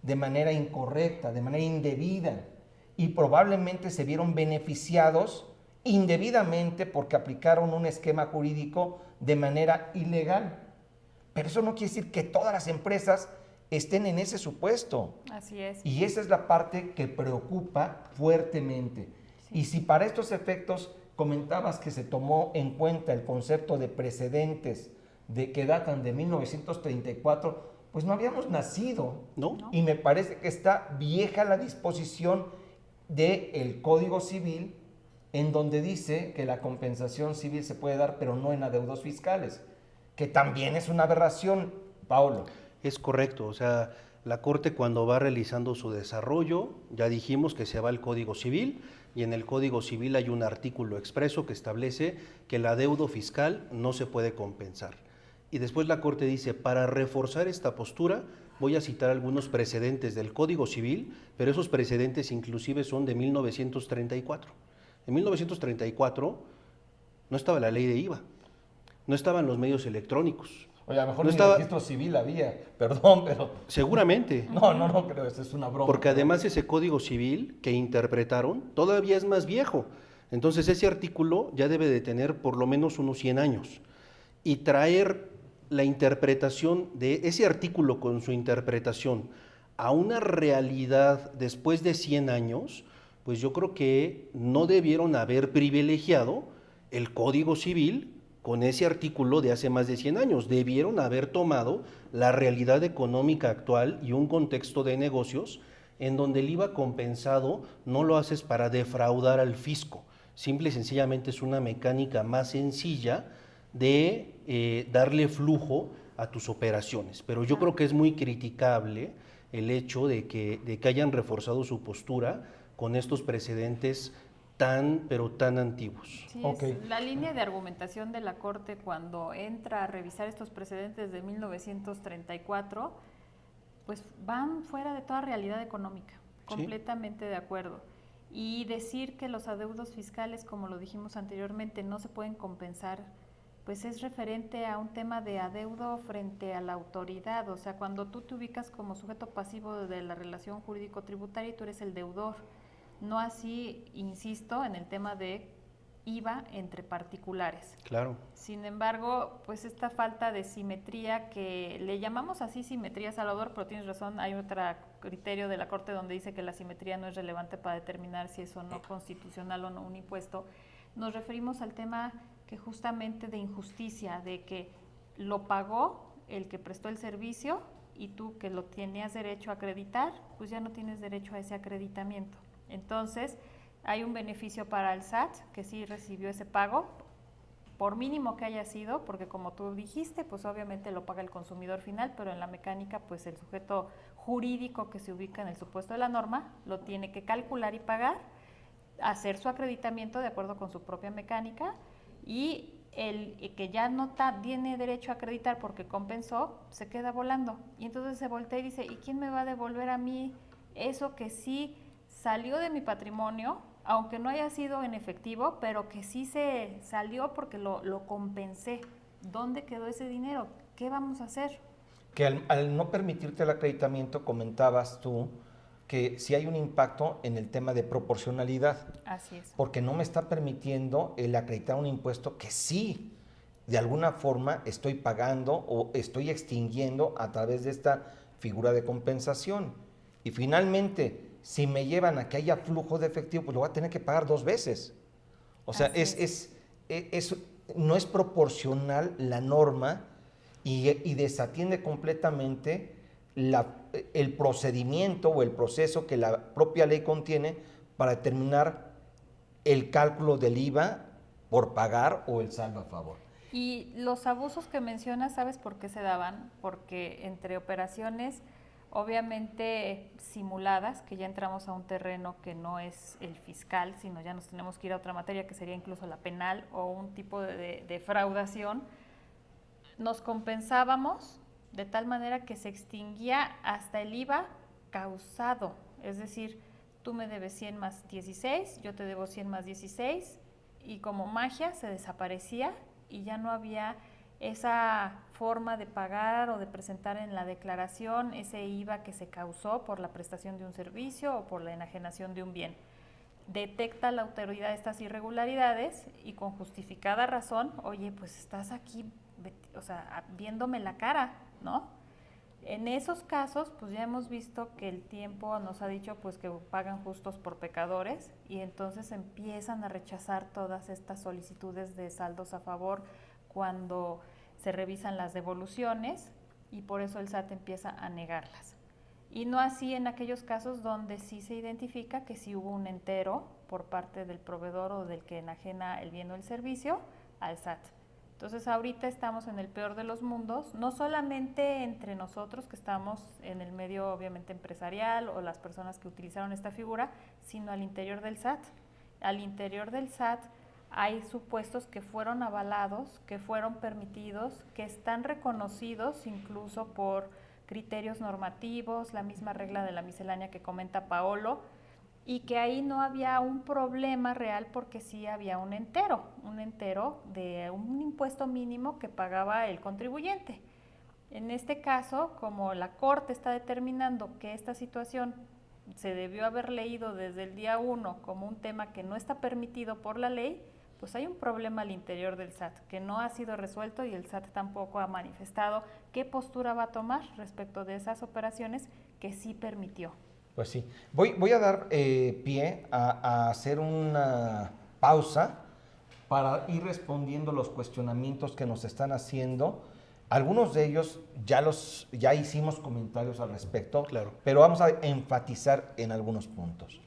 de manera incorrecta, de manera indebida, y probablemente se vieron beneficiados indebidamente porque aplicaron un esquema jurídico de manera ilegal. Pero eso no quiere decir que todas las empresas estén en ese supuesto. Así es. Y esa es la parte que preocupa fuertemente. Y si para estos efectos comentabas que se tomó en cuenta el concepto de precedentes de que datan de 1934, pues no habíamos nacido. ¿No? Y me parece que está vieja la disposición del Código Civil en donde dice que la compensación civil se puede dar, pero no en adeudos fiscales, que también es una aberración, Paulo. Es correcto, o sea, la Corte cuando va realizando su desarrollo, ya dijimos que se va al Código Civil y en el Código Civil hay un artículo expreso que establece que el adeudo fiscal no se puede compensar. Y después la Corte dice, para reforzar esta postura, voy a citar algunos precedentes del Código Civil, pero esos precedentes inclusive son de 1934. En 1934 no estaba la ley de IVA, no estaban los medios electrónicos. Oye, a lo mejor No ni estaba- registro civil había, perdón, pero Seguramente, no creo, eso es una broma. porque además ese Código Civil que interpretaron todavía es más viejo. Entonces ese artículo ya debe de tener por lo menos unos 100 años. Y traer la interpretación de ese artículo con su interpretación a una realidad después de 100 años, pues yo creo que no debieron haber privilegiado el Código Civil con ese artículo de hace más de 100 años. Debieron haber tomado la realidad económica actual y un contexto de negocios en donde el IVA compensado no lo haces para defraudar al fisco. Simple y sencillamente es una mecánica más sencilla de darle flujo a tus operaciones. Pero yo creo que es muy criticable el hecho de que hayan reforzado su postura con estos precedentes tan, pero tan antiguos. Sí, Ok. es la línea de argumentación de la Corte cuando entra a revisar estos precedentes de 1934, pues van fuera de toda realidad económica, completamente de acuerdo. Y decir que los adeudos fiscales, como lo dijimos anteriormente, no se pueden compensar, pues es referente a un tema de adeudo frente a la autoridad. O sea, cuando tú te ubicas como sujeto pasivo de la relación jurídico-tributaria y tú eres el deudor. No así, insisto, en el tema de IVA entre particulares. Claro. Sin embargo, pues esta falta de simetría, que le llamamos así simetría, Salvador, pero tienes razón, hay otro criterio de la Corte donde dice que la simetría no es relevante para determinar si es o no constitucional o no un impuesto. Nos referimos al tema que justamente de injusticia, de que lo pagó el que prestó el servicio y tú que lo tenías derecho a acreditar, pues ya no tienes derecho a ese acreditamiento. Entonces, hay un beneficio para el SAT, que sí recibió ese pago, por mínimo que haya sido, porque como tú dijiste, pues obviamente lo paga el consumidor final, pero en la mecánica, pues el sujeto jurídico que se ubica en el supuesto de la norma, lo tiene que calcular y pagar, hacer su acreditamiento de acuerdo con su propia mecánica, y el que ya no tiene derecho a acreditar porque compensó, se queda volando. Y entonces se voltea y dice, ¿y quién me va a devolver a mí eso que sí salió de mi patrimonio, aunque no haya sido en efectivo, pero que sí se salió porque lo compensé? ¿Dónde quedó ese dinero? ¿Qué vamos a hacer? Que al no permitirte el acreditamiento, comentabas tú que sí hay un impacto en el tema de proporcionalidad, Así es. porque no me está permitiendo el acreditar un impuesto que sí, de alguna forma, estoy pagando o estoy extinguiendo a través de esta figura de compensación. Y finalmente, si me llevan a que haya flujo de efectivo, pues lo voy a tener que pagar 2 veces. O sea, no es proporcional la norma y desatiende completamente el procedimiento o el proceso que la propia ley contiene para determinar el cálculo del IVA por pagar o el saldo a favor. Y los abusos que mencionas, ¿sabes por qué se daban? Porque entre operaciones obviamente simuladas, que ya entramos a un terreno que no es el fiscal, sino ya nos tenemos que ir a otra materia que sería incluso la penal o un tipo de defraudación, nos compensábamos de tal manera que se extinguía hasta el IVA causado, es decir, tú me debes 100 más 16, yo te debo 100 más 16 y como magia se desaparecía y ya no había esa forma de pagar o de presentar en la declaración ese IVA que se causó por la prestación de un servicio o por la enajenación de un bien. Detecta la autoridad estas irregularidades y con justificada razón, oye, pues estás aquí, o sea, viéndome la cara, ¿no? En esos casos, pues ya hemos visto que el tiempo nos ha dicho pues que pagan justos por pecadores y entonces empiezan a rechazar todas estas solicitudes de saldos a favor cuando se revisan las devoluciones y por eso el SAT empieza a negarlas. Y no así en aquellos casos donde sí se identifica que sí hubo un entero por parte del proveedor o del que enajena el bien o el servicio al SAT. Entonces ahorita estamos en el peor de los mundos, no solamente entre nosotros que estamos en el medio obviamente empresarial o las personas que utilizaron esta figura, sino al interior del SAT. Al interior del SAT hay supuestos que fueron avalados, que fueron permitidos, que están reconocidos incluso por criterios normativos, la misma regla de la miscelánea que comenta Paolo, y que ahí no había un problema real porque sí había un entero de un impuesto mínimo que pagaba el contribuyente. En este caso, como la Corte está determinando que esta situación se debió haber leído desde el día 1 como un tema que no está permitido por la ley, pues hay un problema al interior del SAT que no ha sido resuelto y el SAT tampoco ha manifestado qué postura va a tomar respecto de esas operaciones que sí permitió. Pues sí. Voy a dar pie a hacer una pausa para ir respondiendo los cuestionamientos que nos están haciendo. Algunos de ellos ya hicimos comentarios al respecto, Claro. pero vamos a enfatizar en algunos puntos.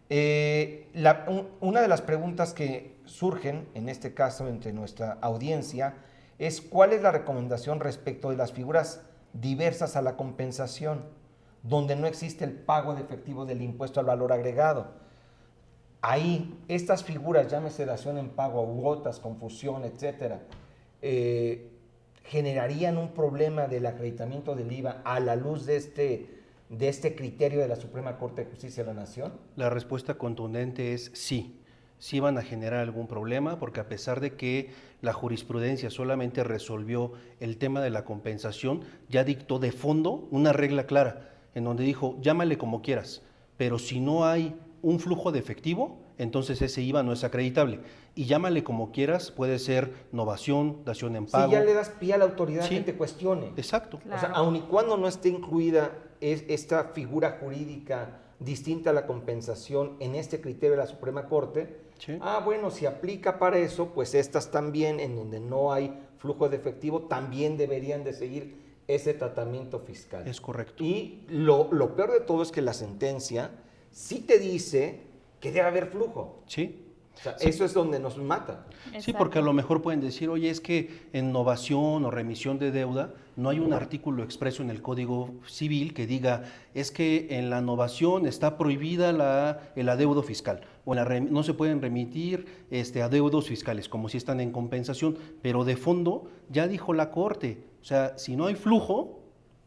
Una de las preguntas que surgen, en este caso entre nuestra audiencia, es ¿cuál es la recomendación respecto de las figuras diversas a la compensación, donde no existe el pago de efectivo del impuesto al valor agregado? Ahí, estas figuras, llámese dación en pago, cuotas, confusión, etcétera, generarían un problema del acreditamiento del IVA a la luz de este criterio de la Suprema Corte de Justicia de la Nación. La respuesta contundente es sí. Sí van a generar algún problema porque a pesar de que la jurisprudencia solamente resolvió el tema de la compensación, ya dictó de fondo una regla clara en donde dijo, llámale como quieras, pero si no hay un flujo de efectivo, entonces ese IVA no es acreditable. Y llámale como quieras, puede ser novación, dación en pago. Si ya le das pie a la autoridad Sí. que te cuestione. Exacto. Claro. O sea, aun y cuando no esté incluida esta figura jurídica distinta a la compensación en este criterio de la Suprema Corte, Sí. bueno, si aplica para eso, pues estas también, en donde no hay flujo de efectivo, también deberían de seguir ese tratamiento fiscal. Es correcto. Y lo peor de todo es que la sentencia sí te dice que debe haber flujo. Sí. O sea, Sí. eso es donde nos mata. Sí, porque a lo mejor pueden decir, oye, es que en novación o remisión de deuda no hay un artículo expreso en el Código Civil que diga, es que en la novación está prohibida el adeudo fiscal, o no se pueden remitir adeudos fiscales, como si están en compensación, pero de fondo ya dijo la Corte, o sea, si no hay flujo,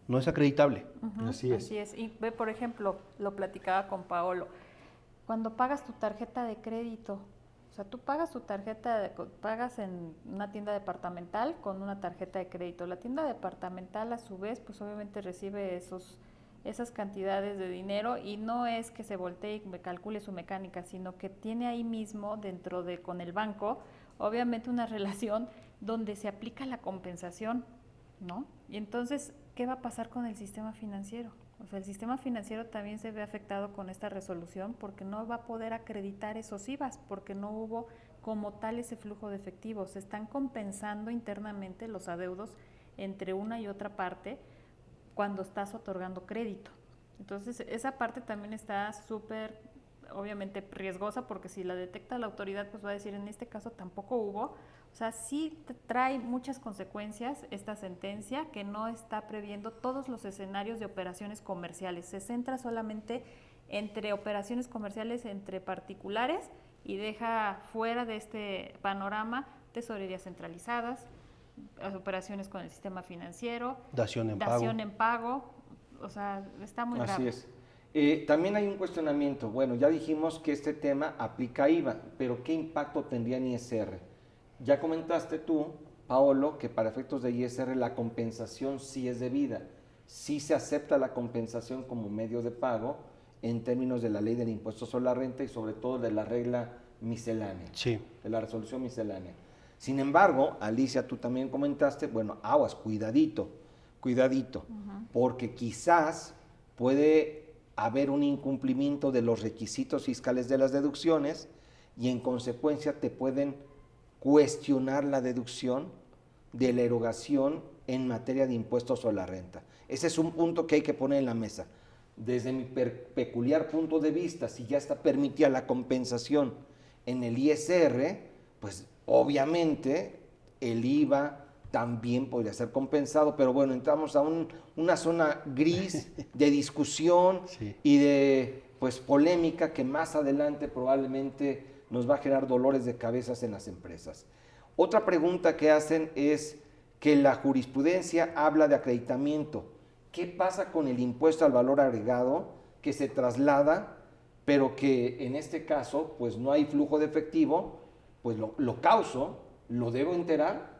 no es acreditable. Así es. Así es. Y ve, por ejemplo, lo platicaba con Paolo, cuando pagas tu tarjeta de crédito, o sea, tú pagas pagas en una tienda departamental con una tarjeta de crédito. La tienda departamental, a su vez, pues obviamente recibe esas cantidades de dinero y no es que se voltee y me calcule su mecánica, sino que tiene ahí mismo, con el banco, obviamente una relación donde se aplica la compensación, ¿no? Y entonces, ¿qué va a pasar con el sistema financiero? O sea, el sistema financiero también se ve afectado con esta resolución porque no va a poder acreditar esos IVAs, porque no hubo como tal ese flujo de efectivo. Se están compensando internamente los adeudos entre una y otra parte cuando estás otorgando crédito. Entonces, esa parte también está súper obviamente riesgosa, porque si la detecta la autoridad, pues va a decir, en este caso tampoco hubo. O sea, sí trae muchas consecuencias esta sentencia, que no está previendo todos los escenarios de operaciones comerciales. Se centra solamente entre operaciones comerciales entre particulares y deja fuera de este panorama tesorerías centralizadas, operaciones con el sistema financiero, dación en pago. O sea, está muy grave. Así es. También hay un cuestionamiento. Bueno, ya dijimos que este tema aplica IVA, pero ¿qué impacto tendría en ISR? Ya comentaste tú, Paolo, que para efectos de ISR la compensación sí es debida. Sí se acepta la compensación como medio de pago en términos de la ley del impuesto sobre la renta y sobre todo de la regla miscelánea, Sí. de la resolución miscelánea. Sin embargo, Alicia, tú también comentaste, bueno, aguas, cuidadito, porque quizás puede haber un incumplimiento de los requisitos fiscales de las deducciones y en consecuencia te pueden cuestionar la deducción de la erogación en materia de impuestos sobre la renta. Ese es un punto que hay que poner en la mesa. Desde mi peculiar punto de vista, si ya está permitida la compensación en el ISR, pues obviamente el IVA también podría ser compensado, pero bueno, entramos a una zona gris de discusión Sí. y de pues polémica que más adelante probablemente nos va a generar dolores de cabezas en las empresas. Otra pregunta que hacen es que la jurisprudencia habla de acreditamiento. ¿Qué pasa con el impuesto al valor agregado que se traslada, pero que en este caso pues no hay flujo de efectivo? Pues lo causo, lo debo enterar.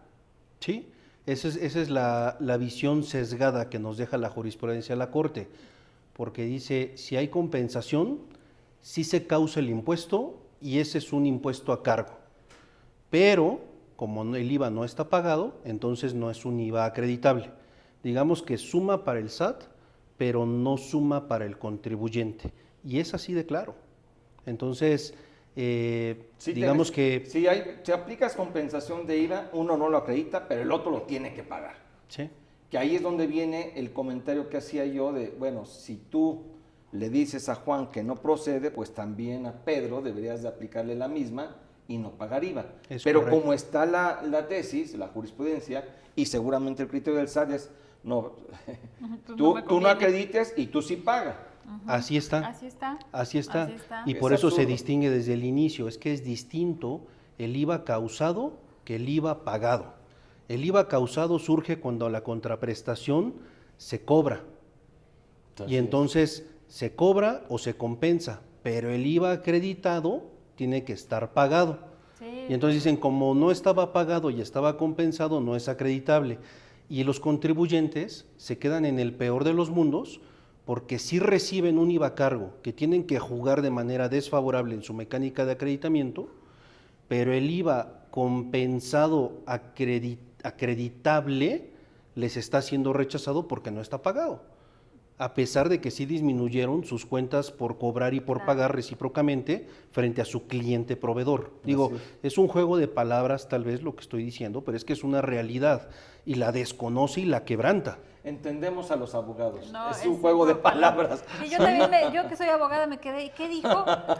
Sí, esa es la visión sesgada que nos deja la jurisprudencia de la Corte, porque dice, si hay compensación, sí se causa el impuesto y ese es un impuesto a cargo, pero como el IVA no está pagado, entonces no es un IVA acreditable. Digamos que suma para el SAT, pero no suma para el contribuyente, y es así de claro. Entonces, digamos que... Si aplicas compensación de IVA, uno no lo acredita, pero el otro lo tiene que pagar. Sí. Que ahí es donde viene el comentario que hacía yo de, bueno, si tú le dices a Juan que no procede, pues también a Pedro deberías de aplicarle la misma y no pagar IVA. Pero correcto. como está la tesis, la jurisprudencia, y seguramente el criterio del SAT es, no, tú no acredites y tú sí pagas. Así está. Así está. Así está. Así está. Y Es por eso absurdo. se distingue desde el inicio, es que es distinto el IVA causado que el IVA pagado. El IVA causado surge cuando la contraprestación se cobra. Y entonces se cobra o se compensa, pero el IVA acreditado tiene que estar pagado. Sí. Y entonces dicen, como no estaba pagado y estaba compensado, no es acreditable. Y los contribuyentes se quedan en el peor de los mundos, porque sí reciben un IVA a cargo que tienen que jugar de manera desfavorable en su mecánica de acreditamiento, pero el IVA compensado acreditable les está siendo rechazado porque no está pagado, a pesar de que sí disminuyeron sus cuentas por cobrar y por Claro. pagar recíprocamente frente a su cliente proveedor. Digo, es un juego de palabras tal vez lo que estoy diciendo, pero es que es una realidad y la desconoce y la quebranta. Entendemos a los abogados. No, es un juego de palabras. Y yo también, yo que soy abogada, me quedé, ¿y qué dijo?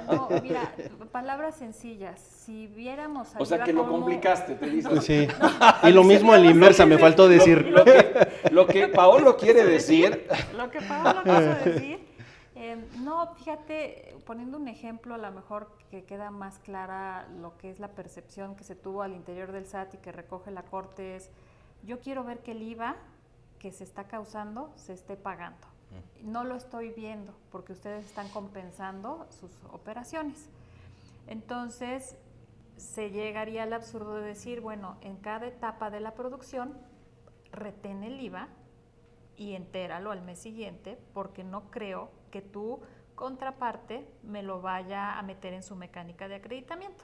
No, mira, palabras sencillas. Si viéramos al O sea IVA que lo como- complicaste, te dices. Sí. Y lo mismo a la inversa, me faltó decir. Lo que Paolo quiere decir, Lo que Pablo quiso decir. No, fíjate, poniendo un ejemplo a lo mejor que queda más clara lo que es la percepción que se tuvo al interior del SAT y que recoge la Corte es, yo quiero ver que el IVA que se está causando se esté pagando. No lo estoy viendo porque ustedes están compensando sus operaciones. Entonces, se llegaría al absurdo de decir, bueno, en cada etapa de la producción, retén el IVA y entéralo al mes siguiente porque no creo que tu contraparte me lo vaya a meter en su mecánica de acreditamiento.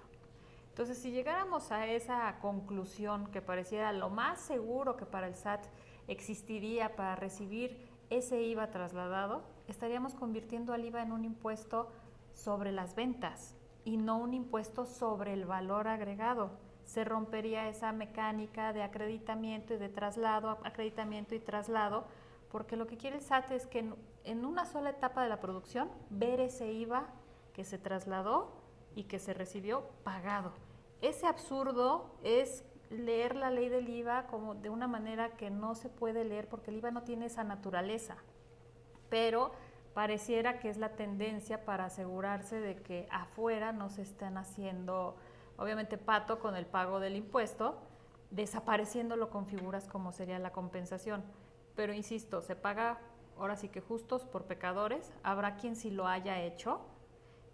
Entonces, si llegáramos a esa conclusión que pareciera lo más seguro que para el SAT existiría para recibir ese IVA trasladado, estaríamos convirtiendo al IVA en un impuesto sobre las ventas y no un impuesto sobre el valor agregado. Se rompería esa mecánica de acreditamiento y de traslado, acreditamiento y traslado, porque lo que quiere el SAT es que en una sola etapa de la producción, ver ese IVA que se trasladó y que se recibió pagado. Ese absurdo es leer la ley del IVA como de una manera que no se puede leer porque el IVA no tiene esa naturaleza, pero pareciera que es la tendencia para asegurarse de que afuera no se están haciendo, obviamente, pato con el pago del impuesto, desapareciéndolo con figuras como sería la compensación. Pero insisto, se paga ahora sí que justos por pecadores, habrá quien sí lo haya hecho,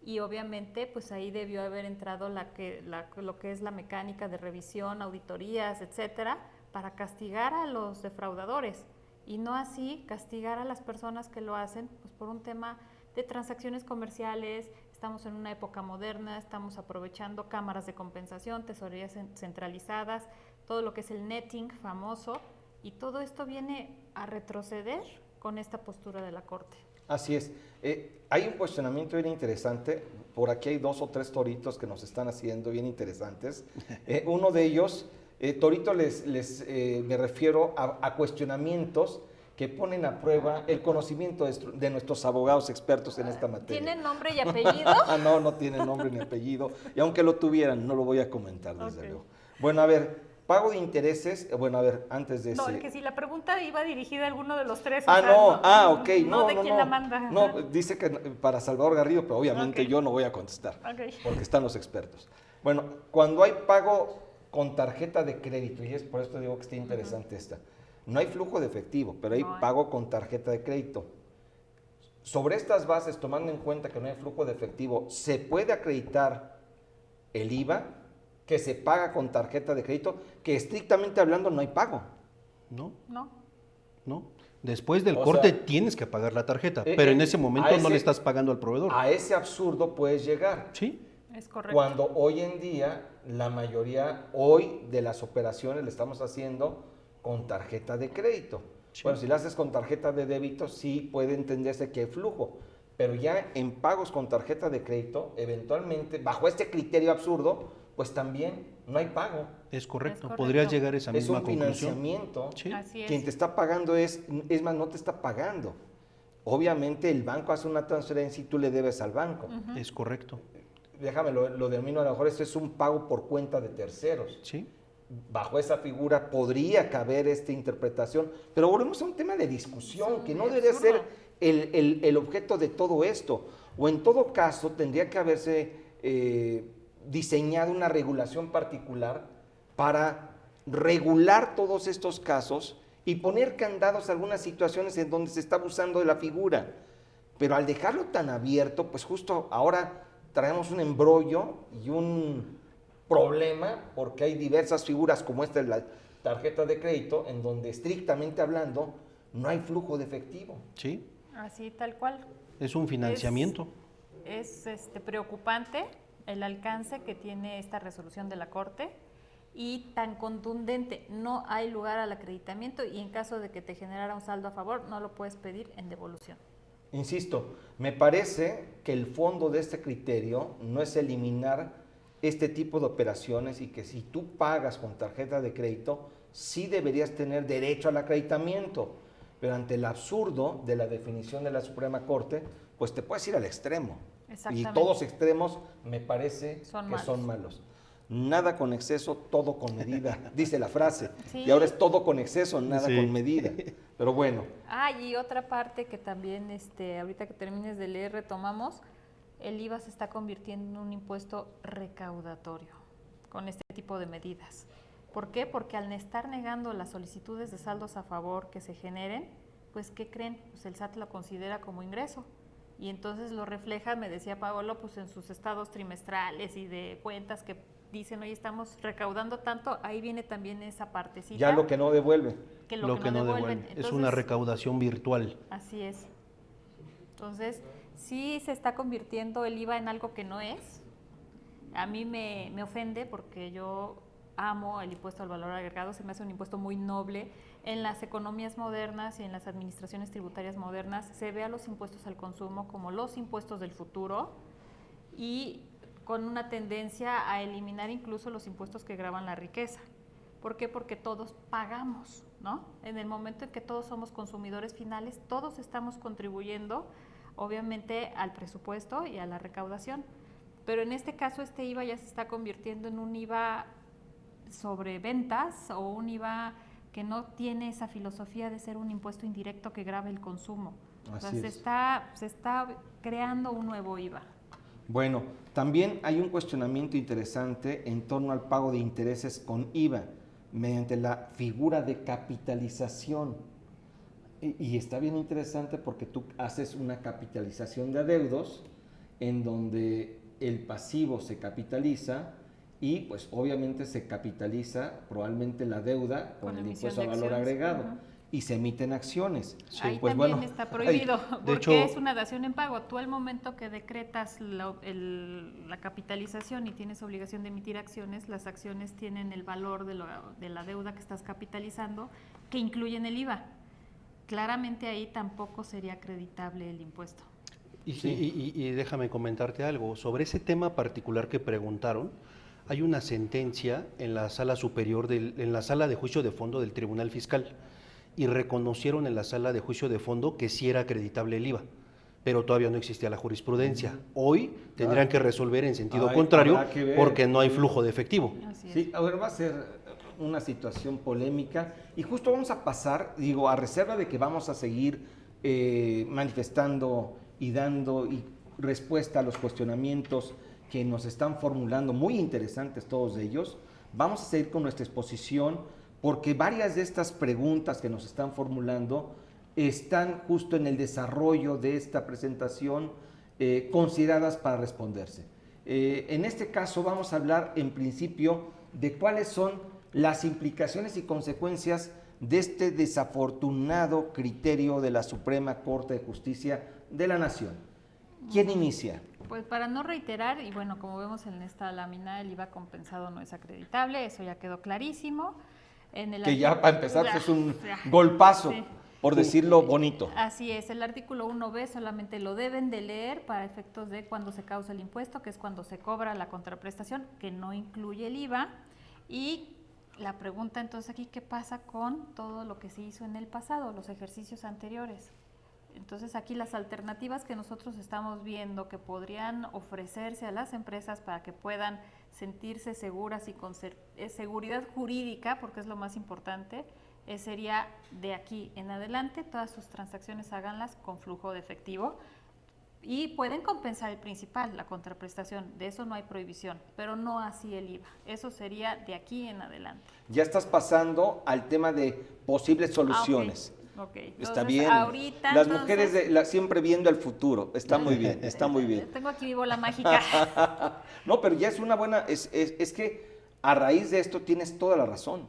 y obviamente pues ahí debió haber entrado lo que es la mecánica de revisión, auditorías, etcétera, para castigar a los defraudadores y no así castigar a las personas que lo hacen pues por un tema de transacciones comerciales. Estamos en una época moderna, estamos aprovechando cámaras de compensación, tesorerías centralizadas, todo lo que es el netting famoso, y todo esto viene a retroceder con esta postura de la Corte. Así es. Hay un cuestionamiento bien interesante. Por aquí hay 2 o 3 toritos que nos están haciendo bien interesantes. Uno de ellos, torito me refiero a cuestionamientos que ponen a prueba el conocimiento de nuestros abogados expertos en esta materia. ¿Tienen nombre y apellido? No, no tiene nombre ni apellido. Y aunque lo tuvieran, no lo voy a comentar, desde luego. Bueno, a ver, pago de intereses, bueno, a ver, antes de No, ese... que si la pregunta iba dirigida a alguno de los 3. Ok. No, ¿de quién la manda? No, dice que para Salvador Garrido, pero obviamente yo no voy a contestar, porque están los expertos. Bueno, cuando hay pago con tarjeta de crédito, y es por esto digo que está interesante esta, no hay flujo de efectivo, pero hay pago con tarjeta de crédito. Sobre estas bases, tomando en cuenta que no hay flujo de efectivo, ¿se puede acreditar el IVA que se paga con tarjeta de crédito, que estrictamente hablando no hay pago? No. Después del corte tienes que pagar la tarjeta, pero en ese momento no le estás pagando al proveedor. A ese absurdo puedes llegar. Sí. Es correcto. Cuando hoy en día, la mayoría hoy de las operaciones le estamos haciendo con tarjeta de crédito. Sí. Bueno, si la haces con tarjeta de débito, sí puede entenderse que hay flujo, pero ya en pagos con tarjeta de crédito, eventualmente, bajo este criterio absurdo, pues también no hay pago. Es correcto. Podrías llegar a esa misma conclusión. Es un financiamiento. Sí. Así es. Quien te está pagando es más, no te está pagando. Obviamente el banco hace una transferencia y tú le debes al banco. Es correcto. Déjame, lo denomino a lo mejor, esto es un pago por cuenta de terceros. Sí. Bajo esa figura podría caber esta interpretación, pero volvemos a un tema de discusión que no debería ser el objeto de todo esto. O en todo caso tendría que haberse diseñado una regulación particular para regular todos estos casos y poner candados a algunas situaciones en donde se está abusando de la figura. Pero al dejarlo tan abierto, pues justo ahora traemos un embrollo y un problema porque hay diversas figuras como esta de la tarjeta de crédito en donde estrictamente hablando no hay flujo de efectivo. Sí. Así tal cual. Es un financiamiento. Es preocupante el alcance que tiene esta resolución de la Corte y tan contundente. No hay lugar al acreditamiento y en caso de que te generara un saldo a favor no lo puedes pedir en devolución. Insisto, me parece que el fondo de este criterio no es eliminar este tipo de operaciones y que si tú pagas con tarjeta de crédito, sí deberías tener derecho al acreditamiento, pero ante el absurdo de la definición de la Suprema Corte, pues te puedes ir al extremo. Y todos extremos me parece que son malos. Nada con exceso, todo con medida, dice la frase. Sí. Y ahora es todo con exceso, nada con medida. Pero bueno. Y otra parte que también, ahorita que termines de leer, retomamos, el IVA se está convirtiendo en un impuesto recaudatorio con este tipo de medidas. ¿Por qué? Porque al estar negando las solicitudes de saldos a favor que se generen, pues ¿qué creen? Pues el SAT lo considera como ingreso. Y entonces lo refleja, me decía Paolo, pues en sus estados trimestrales y de cuentas que dicen, oye, estamos recaudando tanto, ahí viene también esa partecita. Ya lo que no devuelve. Que lo que no devuelven. Entonces, es una recaudación virtual. Así es. Entonces, sí se está convirtiendo el IVA en algo que no es. A mí me ofende porque yo amo el impuesto al valor agregado, se me hace un impuesto muy noble. En las economías modernas y en las administraciones tributarias modernas se ve a los impuestos al consumo como los impuestos del futuro y con una tendencia a eliminar incluso los impuestos que gravan la riqueza. ¿Por qué? Porque todos pagamos, ¿no? En el momento en que todos somos consumidores finales, todos estamos contribuyendo obviamente al presupuesto y a la recaudación. Pero en este caso este IVA ya se está convirtiendo en un IVA sobre ventas o un IVA que no tiene esa filosofía de ser un impuesto indirecto que grave el consumo. Así es. Se está creando un nuevo IVA. Bueno, también hay un cuestionamiento interesante en torno al pago de intereses con IVA mediante la figura de capitalización. Y está bien interesante porque tú haces una capitalización de adeudos en donde el pasivo se capitaliza y pues obviamente se capitaliza probablemente la deuda con el impuesto a valor agregado y se emiten acciones. Sí. Ahí pues también bueno, está prohibido porque hecho, es una dación en pago. Tú al momento que decretas la capitalización y tienes obligación de emitir acciones, las acciones tienen el valor de la deuda que estás capitalizando que incluyen el IVA. Claramente ahí tampoco sería acreditable el impuesto. Y déjame comentarte algo. Sobre ese tema particular que preguntaron, hay una sentencia en la sala superior, en la sala de juicio de fondo del Tribunal Fiscal, y reconocieron en la sala de juicio de fondo que sí era acreditable el IVA, pero todavía no existía la jurisprudencia. Hoy tendrían que resolver en sentido contrario porque no hay flujo de efectivo. Sí, ahora va a ser una situación polémica y justo vamos a pasar, digo, a reserva de que vamos a seguir manifestando y dando respuesta a los cuestionamientos que nos están formulando, muy interesantes todos ellos. Vamos a seguir con nuestra exposición porque varias de estas preguntas que nos están formulando están justo en el desarrollo de esta presentación consideradas para responderse. En este caso vamos a hablar en principio de cuáles son las implicaciones y consecuencias de este desafortunado criterio de la Suprema Corte de Justicia de la Nación. ¿Quién inicia? Pues para no reiterar, y bueno, como vemos en esta lámina, el IVA compensado no es acreditable, eso ya quedó clarísimo. Que ya para empezar es un golpazo, sí, por decirlo bonito. Así es, el artículo 1B solamente lo deben de leer para efectos de cuando se causa el impuesto, que es cuando se cobra la contraprestación, que no incluye el IVA. Y la pregunta entonces aquí, ¿qué pasa con todo lo que se hizo en el pasado, los ejercicios anteriores? Entonces aquí las alternativas que nosotros estamos viendo que podrían ofrecerse a las empresas para que puedan sentirse seguras y con seguridad jurídica, porque es lo más importante, sería de aquí en adelante, todas sus transacciones háganlas con flujo de efectivo y pueden compensar el principal, la contraprestación, de eso no hay prohibición, pero no así el IVA, eso sería de aquí en adelante. Ya estás pasando al tema de posibles soluciones. Okay. Entonces, está bien. Ahorita, las mujeres siempre viendo el futuro. Está muy bien, está muy bien. Tengo aquí mi bola mágica. No, pero ya es una buena. Es que a raíz de esto tienes toda la razón.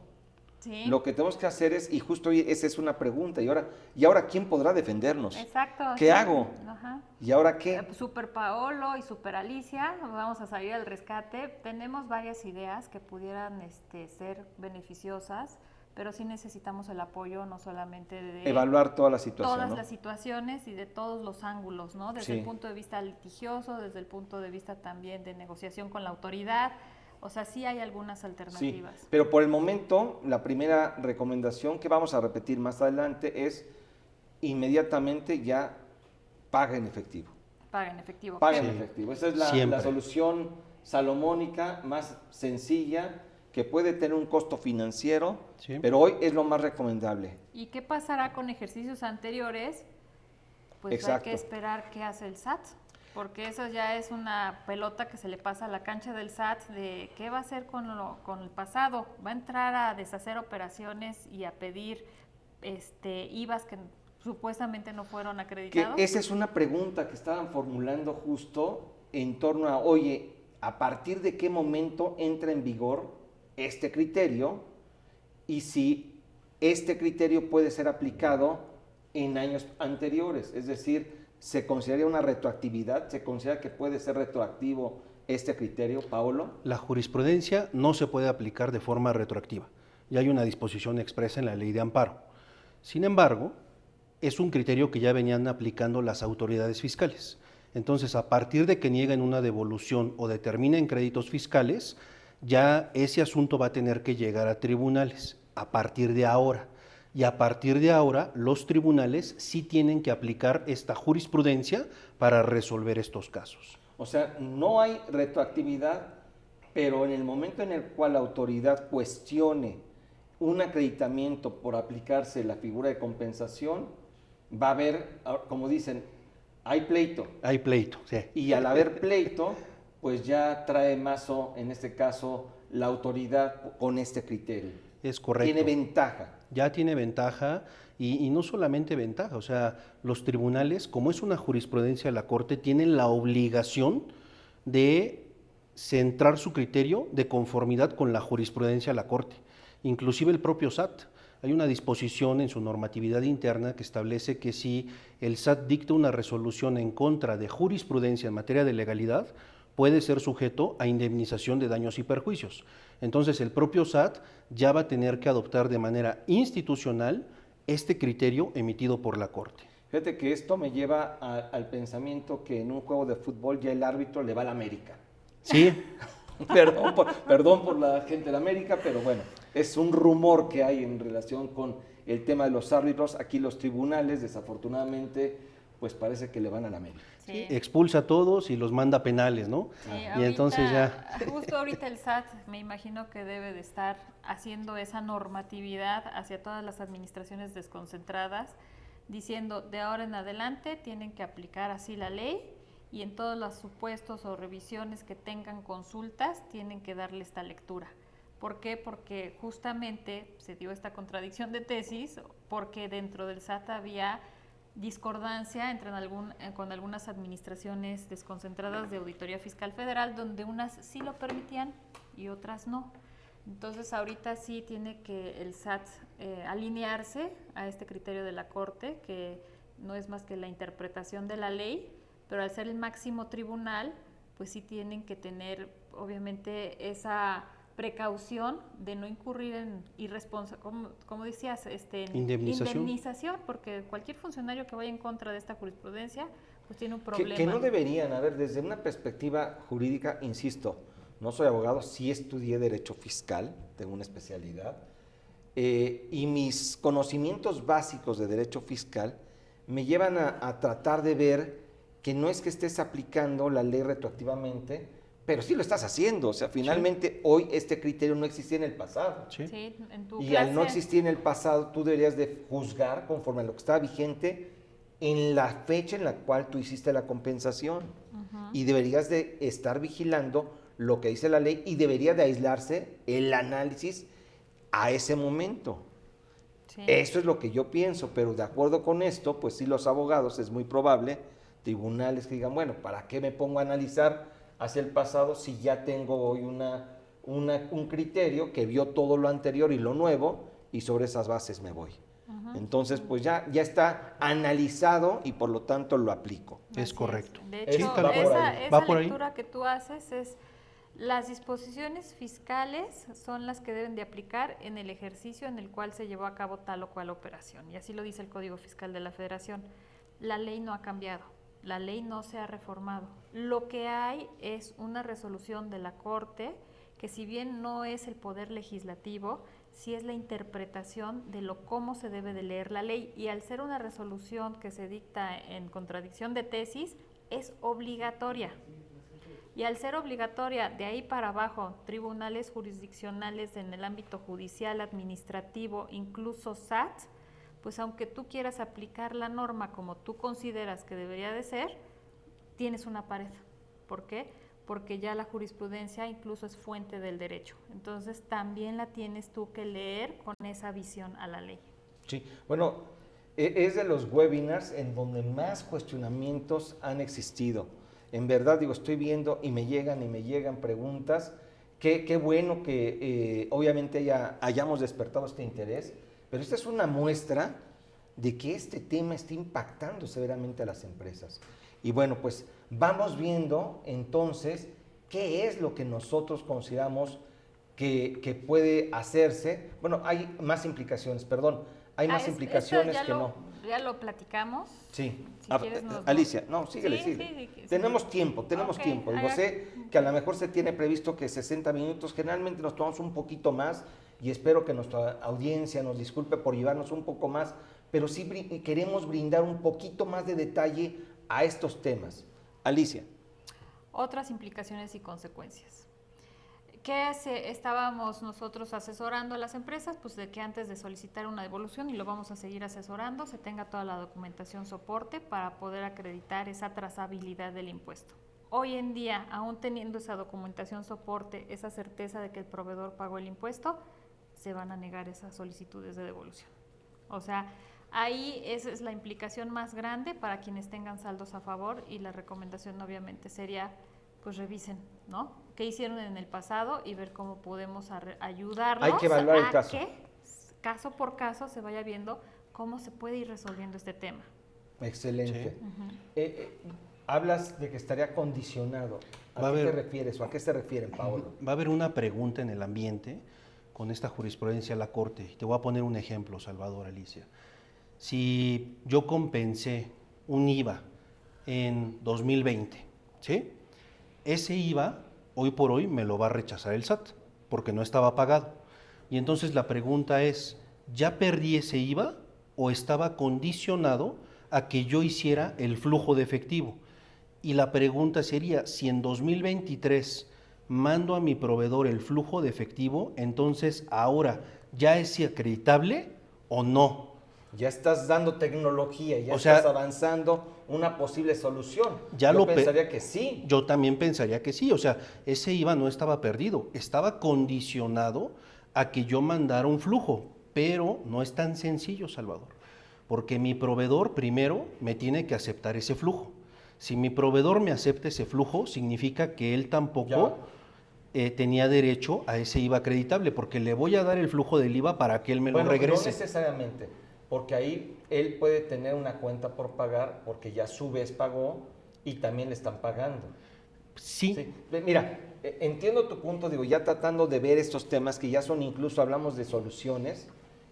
Sí. Lo que tenemos que hacer es, y justo esa es una pregunta, ¿y ahora quién podrá defendernos? Exacto. ¿Qué hago? Ajá. ¿Y ahora qué? Super Paolo y Super Alicia, vamos a salir al rescate. Tenemos varias ideas que pudieran ser beneficiosas, pero sí necesitamos el apoyo no solamente de evaluar toda la situación, todas ¿no? las situaciones y de todos los ángulos, ¿no? Desde el punto de vista litigioso, desde el punto de vista también de negociación con la autoridad. O sea, sí hay algunas alternativas. Sí, pero por el momento, la primera recomendación que vamos a repetir más adelante es inmediatamente ya paga en efectivo. Paga en efectivo. Paga en efectivo. Esa es la solución salomónica más sencilla, que puede tener un costo financiero, pero hoy es lo más recomendable. ¿Y qué pasará con ejercicios anteriores? Pues exacto, hay que esperar qué hace el SAT, porque eso ya es una pelota que se le pasa a la cancha del SAT de qué va a hacer con el pasado. Va a entrar a deshacer operaciones y a pedir IVAs que supuestamente no fueron acreditados. Esa es una pregunta que estaban formulando justo en torno a, oye, ¿a partir de qué momento entra en vigor este criterio y si este criterio puede ser aplicado en años anteriores? Es decir, ¿se considera una retroactividad? ¿Se considera que puede ser retroactivo este criterio, Paolo? La jurisprudencia no se puede aplicar de forma retroactiva. Ya hay una disposición expresa en la ley de amparo. Sin embargo, es un criterio que ya venían aplicando las autoridades fiscales. Entonces, a partir de que nieguen una devolución o determinen créditos fiscales, ya ese asunto va a tener que llegar a tribunales a partir de ahora. Y a partir de ahora, los tribunales sí tienen que aplicar esta jurisprudencia para resolver estos casos. O sea, no hay retroactividad, pero en el momento en el cual la autoridad cuestione un acreditamiento por aplicarse la figura de compensación, va a haber, como dicen, hay pleito. Hay pleito, sí. Y al haber pleito, pues ya trae mazo, en este caso, la autoridad con este criterio. Es correcto. Tiene ventaja. Ya tiene ventaja y no solamente ventaja, o sea, los tribunales, como es una jurisprudencia de la Corte, tienen la obligación de centrar su criterio de conformidad con la jurisprudencia de la Corte, inclusive el propio SAT. Hay una disposición en su normatividad interna que establece que si el SAT dicta una resolución en contra de jurisprudencia en materia de legalidad, puede ser sujeto a indemnización de daños y perjuicios. Entonces el propio SAT ya va a tener que adoptar de manera institucional este criterio emitido por la Corte. Fíjate que esto me lleva al pensamiento que en un juego de fútbol ya el árbitro le va a la América. Sí. Perdón por la gente de la América, pero bueno, es un rumor que hay en relación con el tema de los árbitros. Aquí los tribunales, desafortunadamente, pues parece que le van a la América. Sí. Expulsa a todos y los manda a penales, ¿no? Sí, Y ahorita, entonces ya... Justo ahorita el SAT me imagino que debe de estar haciendo esa normatividad hacia todas las administraciones desconcentradas, diciendo de ahora en adelante tienen que aplicar así la ley y en todos los supuestos o revisiones que tengan consultas tienen que darle esta lectura. ¿Por qué? Porque justamente se dio esta contradicción de tesis, porque dentro del SAT había discordancia con algunas administraciones desconcentradas de Auditoría Fiscal Federal, donde unas sí lo permitían y otras no. Entonces ahorita sí tiene que el SAT alinearse a este criterio de la Corte, que no es más que la interpretación de la ley, pero al ser el máximo tribunal, pues sí tienen que tener obviamente esa precaución de no incurrir en irresponsabilidad, como decías, en indemnización, porque cualquier funcionario que vaya en contra de esta jurisprudencia, pues tiene un problema. Que no deberían, a ver, desde una perspectiva jurídica, insisto, no soy abogado, sí estudié Derecho Fiscal, tengo una especialidad, y mis conocimientos básicos de Derecho Fiscal me llevan a tratar de ver que no es que estés aplicando la ley retroactivamente, pero sí lo estás haciendo, o sea, finalmente sí. Hoy este criterio no existía en el pasado. Sí. Sí, en tu y clase. Al no existir en el pasado, tú deberías de juzgar conforme a lo que estaba vigente en la fecha en la cual tú hiciste la compensación. Y deberías de estar vigilando lo que dice la ley y debería de aislarse el análisis a ese momento. Sí. Eso es lo que yo pienso, pero de acuerdo con esto, pues sí, los abogados, es muy probable, tribunales que digan, bueno, ¿para qué me pongo a analizar hacia el pasado si ya tengo hoy un criterio que vio todo lo anterior y lo nuevo y sobre esas bases me voy? Entonces, pues ya está analizado y por lo tanto lo aplico. Es correcto. De hecho, sí, esa lectura que tú haces es las disposiciones fiscales son las que deben de aplicar en el ejercicio en el cual se llevó a cabo tal o cual operación. Y así lo dice el Código Fiscal de la Federación. La ley no ha cambiado. La ley no se ha reformado. Lo que hay es una resolución de la Corte que, si bien no es el poder legislativo, sí es la interpretación de cómo se debe de leer la ley. Y al ser una resolución que se dicta en contradicción de tesis, es obligatoria. Y al ser obligatoria, de ahí para abajo, tribunales jurisdiccionales en el ámbito judicial, administrativo, incluso SAT, pues aunque tú quieras aplicar la norma como tú consideras que debería de ser, tienes una pared. ¿Por qué? Porque ya la jurisprudencia incluso es fuente del derecho. Entonces también la tienes tú que leer con esa visión a la ley. Sí, bueno, es de los webinars en donde más cuestionamientos han existido. En verdad, digo, estoy viendo y me llegan preguntas. Qué bueno que obviamente hayamos despertado este interés. Pero esta es una muestra de que este tema está impactando severamente a las empresas. Y bueno, pues vamos viendo entonces qué es lo que nosotros consideramos que puede hacerse. Bueno, hay más implicaciones, hay más implicaciones que no. Ya lo platicamos. Sí. Si quieres, Alicia, no, síguele. Sí. Tenemos tiempo. Digo, sé que a lo mejor se tiene previsto que 60 minutos, generalmente nos tomamos un poquito más. y espero que nuestra audiencia nos disculpe por llevarnos un poco más, pero sí queremos brindar un poquito más de detalle a estos temas. Alicia. Otras implicaciones y consecuencias. ¿Qué estábamos nosotros asesorando a las empresas? Pues de que antes de solicitar una devolución, y lo vamos a seguir asesorando, se tenga toda la documentación soporte para poder acreditar esa trazabilidad del impuesto. Hoy en día, aún teniendo esa documentación soporte, esa certeza de que el proveedor pagó el impuesto, se van a negar esas solicitudes de devolución. O sea, ahí esa es la implicación más grande para quienes tengan saldos a favor, y la recomendación obviamente sería, pues revisen, ¿no? ¿Qué hicieron en el pasado? Y ver cómo podemos ayudarlos. Hay que evaluar el caso. Que caso por caso se vaya viendo cómo se puede ir resolviendo este tema. Excelente. Sí. Hablas de que estaría condicionado. ¿A qué te refieres o a qué se refieren, Paolo? Va a haber una pregunta en el ambiente con esta jurisprudencia de la Corte. Te voy a poner un ejemplo, Salvador, Alicia. Si yo compensé un IVA en 2020, ¿sí? Ese IVA, hoy por hoy, me lo va a rechazar el SAT, porque no estaba pagado. Y entonces la pregunta es, ¿ya perdí ese IVA o estaba condicionado a que yo hiciera el flujo de efectivo? Y la pregunta sería, si en 2023 mando a mi proveedor el flujo de efectivo, entonces ahora, ¿ya es acreditable o no? Ya estás dando tecnología, ya estás avanzando una posible solución. Yo pensaría que sí. Yo también pensaría que sí. O sea, ese IVA no estaba perdido, estaba condicionado a que yo mandara un flujo, pero no es tan sencillo, Salvador, porque mi proveedor primero me tiene que aceptar ese flujo. Si mi proveedor me acepta ese flujo, significa que él tampoco tenía derecho a ese IVA acreditable, porque le voy a dar el flujo del IVA para que él me lo regrese. No necesariamente, porque ahí él puede tener una cuenta por pagar, porque ya a su vez pagó y también le están pagando. Sí. Mira, entiendo tu punto, digo, ya tratando de ver estos temas que ya son, incluso hablamos de soluciones,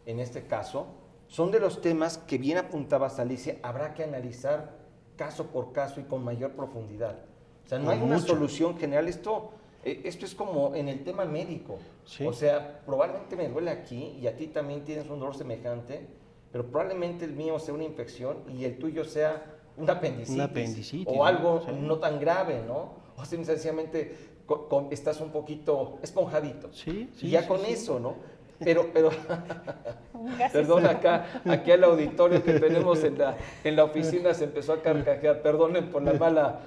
en este caso, son de los temas que bien apuntabas, Alicia, habrá que analizar caso por caso y con mayor profundidad. O sea, no hay una solución general. Esto es como en el tema médico. Sí. O sea, probablemente me duele aquí y a ti también tienes un dolor semejante, pero probablemente el mío sea una infección y el tuyo sea una apendicitis. O algo no tan grave, ¿no? O sencillamente estás un poquito esponjadito. Sí, y ya con eso, ¿no? Pero perdón, aquí al auditorio que tenemos en la oficina se empezó a carcajear, perdonen por la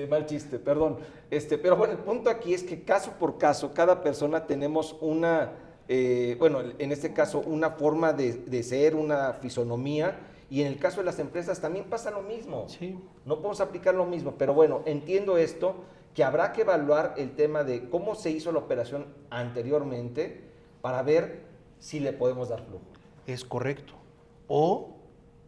mal chiste, perdón. Pero bueno, el punto aquí es que caso por caso, cada persona tenemos una, en este caso, una forma de ser, una fisonomía, y en el caso de las empresas también pasa lo mismo. Sí. No podemos aplicar lo mismo, pero bueno, entiendo esto, que habrá que evaluar el tema de cómo se hizo la operación anteriormente, para ver si le podemos dar flujo. Es correcto. O,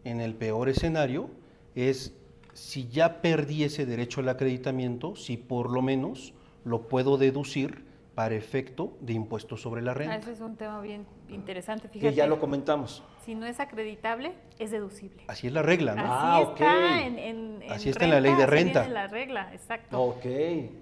en el peor escenario, es si ya perdí ese derecho al acreditamiento, si por lo menos lo puedo deducir para efecto de impuesto sobre la renta. Ese es un tema bien interesante, fíjate. Que ya lo comentamos. Si no es acreditable, es deducible. Así es la regla, ¿no? Así está así está en la ley de renta. Así viene la regla, exacto. Ok.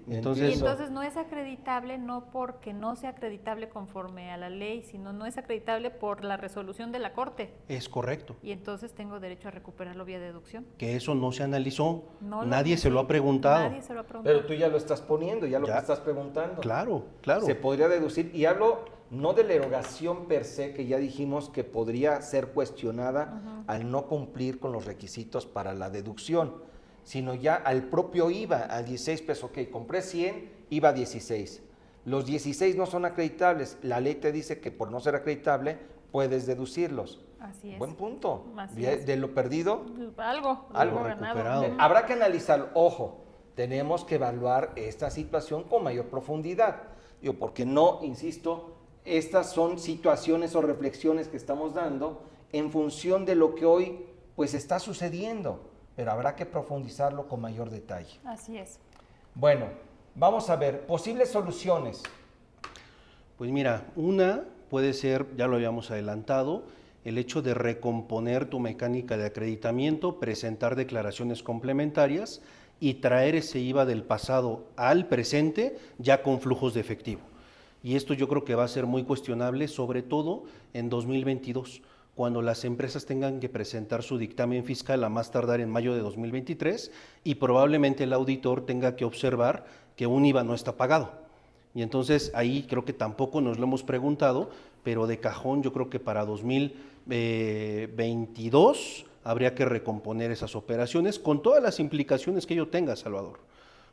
Entonces no es acreditable, no porque no sea acreditable conforme a la ley, sino no es acreditable por la resolución de la Corte. Es correcto. Y entonces tengo derecho a recuperarlo vía deducción. Que eso no se analizó. No Nadie se lo ha preguntado. Nadie se lo ha preguntado. Pero tú ya lo estás poniendo, ya lo que estás preguntando. Claro. Se podría deducir, y hablo no de la erogación per se, que ya dijimos que podría ser cuestionada al no cumplir con los requisitos para la deducción, sino ya al propio IVA, al 16 pesos. Ok, compré 100, IVA 16. Los 16 no son acreditables. La ley te dice que por no ser acreditable puedes deducirlos. Así es. Buen punto. Así es. De lo perdido, algo recuperado. Habrá que analizarlo. Ojo, tenemos que evaluar esta situación con mayor profundidad. Digo, porque no, insisto, estas son situaciones o reflexiones que estamos dando en función de lo que hoy pues está sucediendo, pero habrá que profundizarlo con mayor detalle. Así es. Bueno, vamos a ver, posibles soluciones. Pues mira, una puede ser, ya lo habíamos adelantado, el hecho de recomponer tu mecánica de acreditamiento, presentar declaraciones complementarias y traer ese IVA del pasado al presente ya con flujos de efectivo. Y esto yo creo que va a ser muy cuestionable, sobre todo en 2022, cuando las empresas tengan que presentar su dictamen fiscal a más tardar en mayo de 2023 y probablemente el auditor tenga que observar que un IVA no está pagado. Y entonces ahí creo que tampoco nos lo hemos preguntado, pero de cajón yo creo que para 2022 habría que recomponer esas operaciones con todas las implicaciones que ello tenga, Salvador,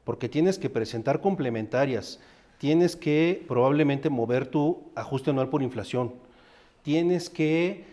porque tienes que presentar complementarias, tienes que probablemente mover tu ajuste anual por inflación, tienes que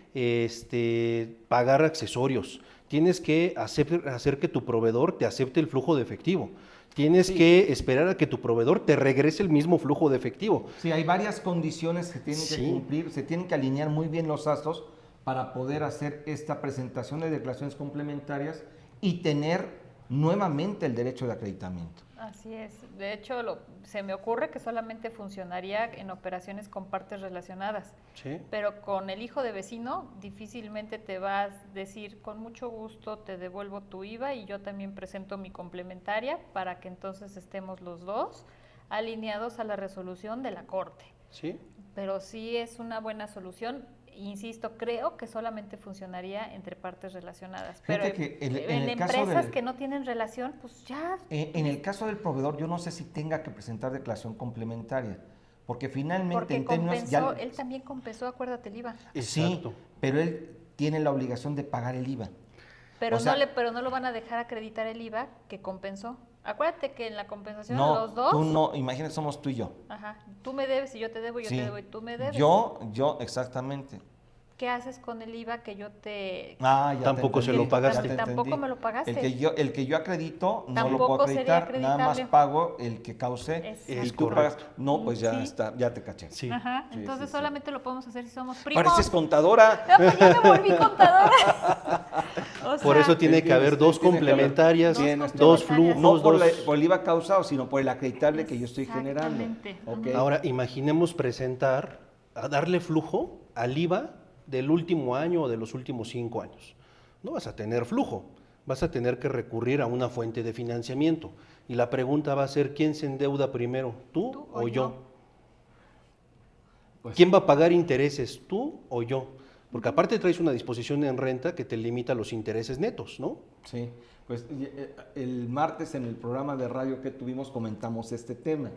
pagar accesorios, tienes que hacer que tu proveedor te acepte el flujo de efectivo, tienes que esperar a que tu proveedor te regrese el mismo flujo de efectivo. Sí, hay varias condiciones que tienen que cumplir, se tienen que alinear muy bien los astros para poder hacer esta presentación de declaraciones complementarias y tener nuevamente el derecho de acreditamiento. Así es. De hecho, se me ocurre que solamente funcionaría en operaciones con partes relacionadas. Sí. Pero con el hijo de vecino difícilmente te vas a decir, con mucho gusto te devuelvo tu IVA y yo también presento mi complementaria para que entonces estemos los dos alineados a la resolución de la Corte. Sí. Pero sí es una buena solución. Insisto, creo que solamente funcionaría entre partes relacionadas. Pero Fíjate que en el caso empresas del- que no tienen relación, pues ya. En el caso del proveedor, yo no sé si tenga que presentar declaración complementaria, porque finalmente Porque en términos compensó, él también compensó, acuérdate, el IVA. sí, Exacto. pero él tiene la obligación de pagar el IVA. Pero, O sea, pero no lo van a dejar acreditar el IVA que compensó. Acuérdate que en la compensación no, los dos. tú no, imagínate, somos tú y yo. Ajá, tú me debes y yo te debo, yo Sí. te debo y tú me debes. Yo, exactamente. ¿Qué haces con el IVA que yo te... Ah, ya Tampoco te se entendí, lo pagaste. ya te Tampoco entendí. me lo pagaste. El que yo acredito no lo Tampoco puedo sería acreditar, nada más acreditable. pago el que causé. Es Y tú pagas, correcto. no, pues ya Sí. está, ya te caché. Sí. Ajá, Sí, entonces sí, sí. solamente lo podemos hacer si somos primos. Pareces contadora. No, pues ya me volví contadora. O Por sea, eso tiene que haber dos tiene que haber complementarias, dos dos complementarias. flujos, No por, dos... por el IVA causado, sino por el acreditable que yo estoy generando. Exactamente. Ok. Ahora, imaginemos a darle flujo al IVA del último año o de los últimos 5 años. No vas a tener flujo, vas a tener que recurrir a una fuente de financiamiento. Y la pregunta va a ser, ¿quién se endeuda primero, tú o yo? Pues- ¿Quién va a pagar intereses, tú o yo? Porque aparte traes una disposición en renta que te limita los intereses netos, ¿no? Sí, pues el martes en el programa de radio que tuvimos comentamos este tema,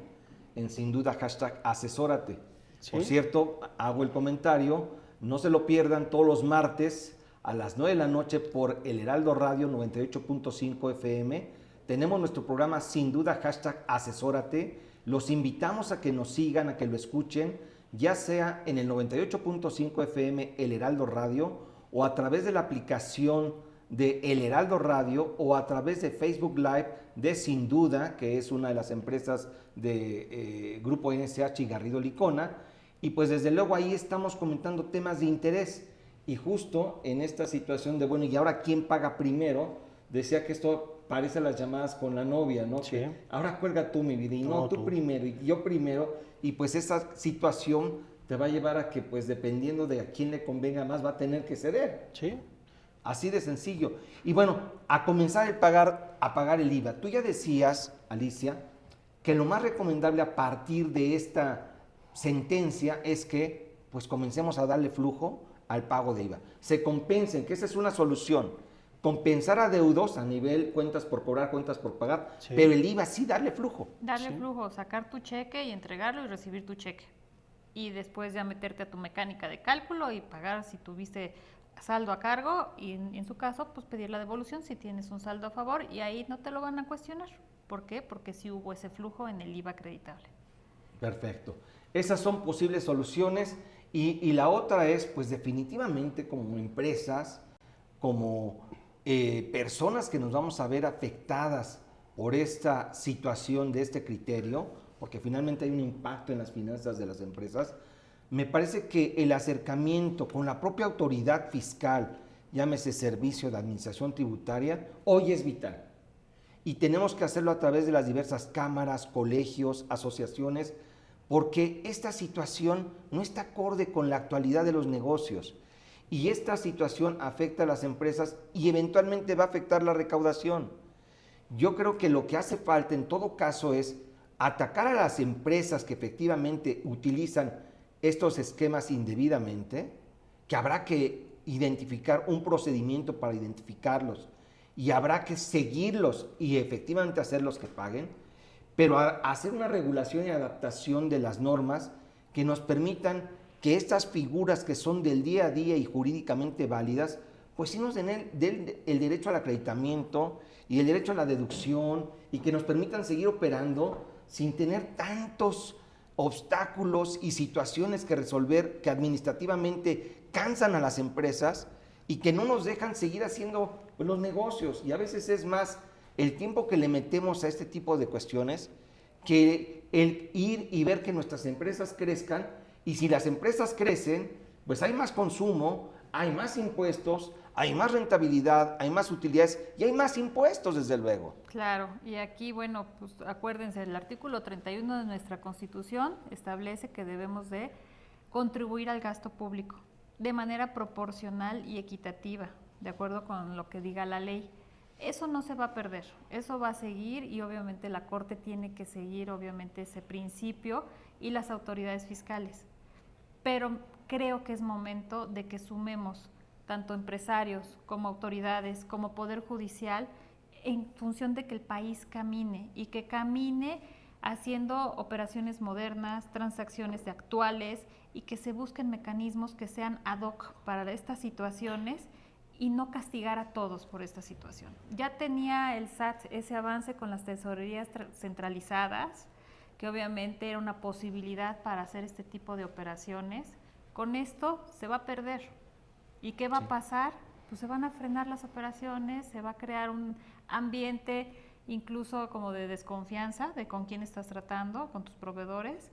en sin duda #asesórate. Sí. Por cierto, hago el comentario, no se lo pierdan todos los martes a las 9 de la noche por el Heraldo Radio 98.5 FM. Tenemos nuestro programa sin duda #asesórate. Los invitamos a que nos sigan, a que lo escuchen, ya sea en el 98.5 FM El Heraldo Radio o a través de la aplicación de El Heraldo Radio o a través de Facebook Live de Sin Duda, que es una de las empresas de Grupo NSH y Garrido Licona. Y pues desde luego ahí estamos comentando temas de interés. Y justo en esta situación de, bueno, ¿y ahora quién paga primero? Decía que esto parece a las llamadas con la novia, ¿no? Sí. Que ahora cuelga tú mi vida y no, No, tú tú. primero y yo primero. Y pues esa situación te va a llevar a que pues dependiendo de a quién le convenga más va a tener que ceder. Sí. Así de sencillo. Y bueno, a comenzar a pagar el IVA. Tú ya decías, Alicia, que lo más recomendable a partir de esta sentencia es que pues comencemos a darle flujo al pago de IVA. Se compensen, que esa es una solución. Compensar a deudos a nivel cuentas por cobrar, cuentas por pagar, Sí. pero el IVA sí darle flujo. darle Sí. flujo, sacar tu cheque y entregarlo y recibir tu cheque. Y después ya meterte a tu mecánica de cálculo y pagar si tuviste saldo a cargo y en su caso pues pedir la devolución si tienes un saldo a favor y ahí no te lo van a cuestionar. ¿Por qué? Porque sí hubo ese flujo en el IVA acreditable. Perfecto. Esas son posibles soluciones y la otra es, pues definitivamente como empresas, como personas que nos vamos a ver afectadas por esta situación de este criterio, porque finalmente hay un impacto en las finanzas de las empresas, me parece que el acercamiento con la propia autoridad fiscal, llámese Servicio de Administración Tributaria, hoy es vital. Y tenemos que hacerlo a través de las diversas cámaras, colegios, asociaciones, porque esta situación no está acorde con la actualidad de los negocios. Y esta situación afecta a las empresas y eventualmente va a afectar la recaudación. Yo creo que lo que hace falta en todo caso es atacar a las empresas que efectivamente utilizan estos esquemas indebidamente, que habrá que identificar un procedimiento para identificarlos y habrá que seguirlos y efectivamente hacerlos que paguen, pero hacer una regulación y adaptación de las normas que nos permitan que estas figuras que son del día a día y jurídicamente válidas, pues sí nos den el derecho al acreditamiento y el derecho a la deducción y que nos permitan seguir operando sin tener tantos obstáculos y situaciones que resolver que administrativamente cansan a las empresas y que no nos dejan seguir haciendo pues, los negocios. Y a veces es más el tiempo que le metemos a este tipo de cuestiones que el ir y ver que nuestras empresas crezcan. Y si las empresas crecen, pues hay más consumo, hay más impuestos, hay más rentabilidad, hay más utilidades y hay más impuestos, desde luego. Claro, y aquí, bueno, pues acuérdense, el artículo 31 de nuestra Constitución establece que debemos de contribuir al gasto público de manera proporcional y equitativa, de acuerdo con lo que diga la ley. Eso no se va a perder, eso va a seguir y obviamente la Corte tiene que seguir obviamente ese principio y las autoridades fiscales. Pero creo que es momento de que sumemos tanto empresarios como autoridades, como Poder Judicial, en función de que el país camine y que camine haciendo operaciones modernas, transacciones actuales y que se busquen mecanismos que sean ad hoc para estas situaciones y no castigar a todos por esta situación. Ya tenía el SAT ese avance con las tesorerías centralizadas, que obviamente era una posibilidad para hacer este tipo de operaciones. Con esto se va a perder. ¿Y qué va a pasar? Pues se van a frenar las operaciones, se va a crear un ambiente incluso como de desconfianza de con quién estás tratando, con tus proveedores.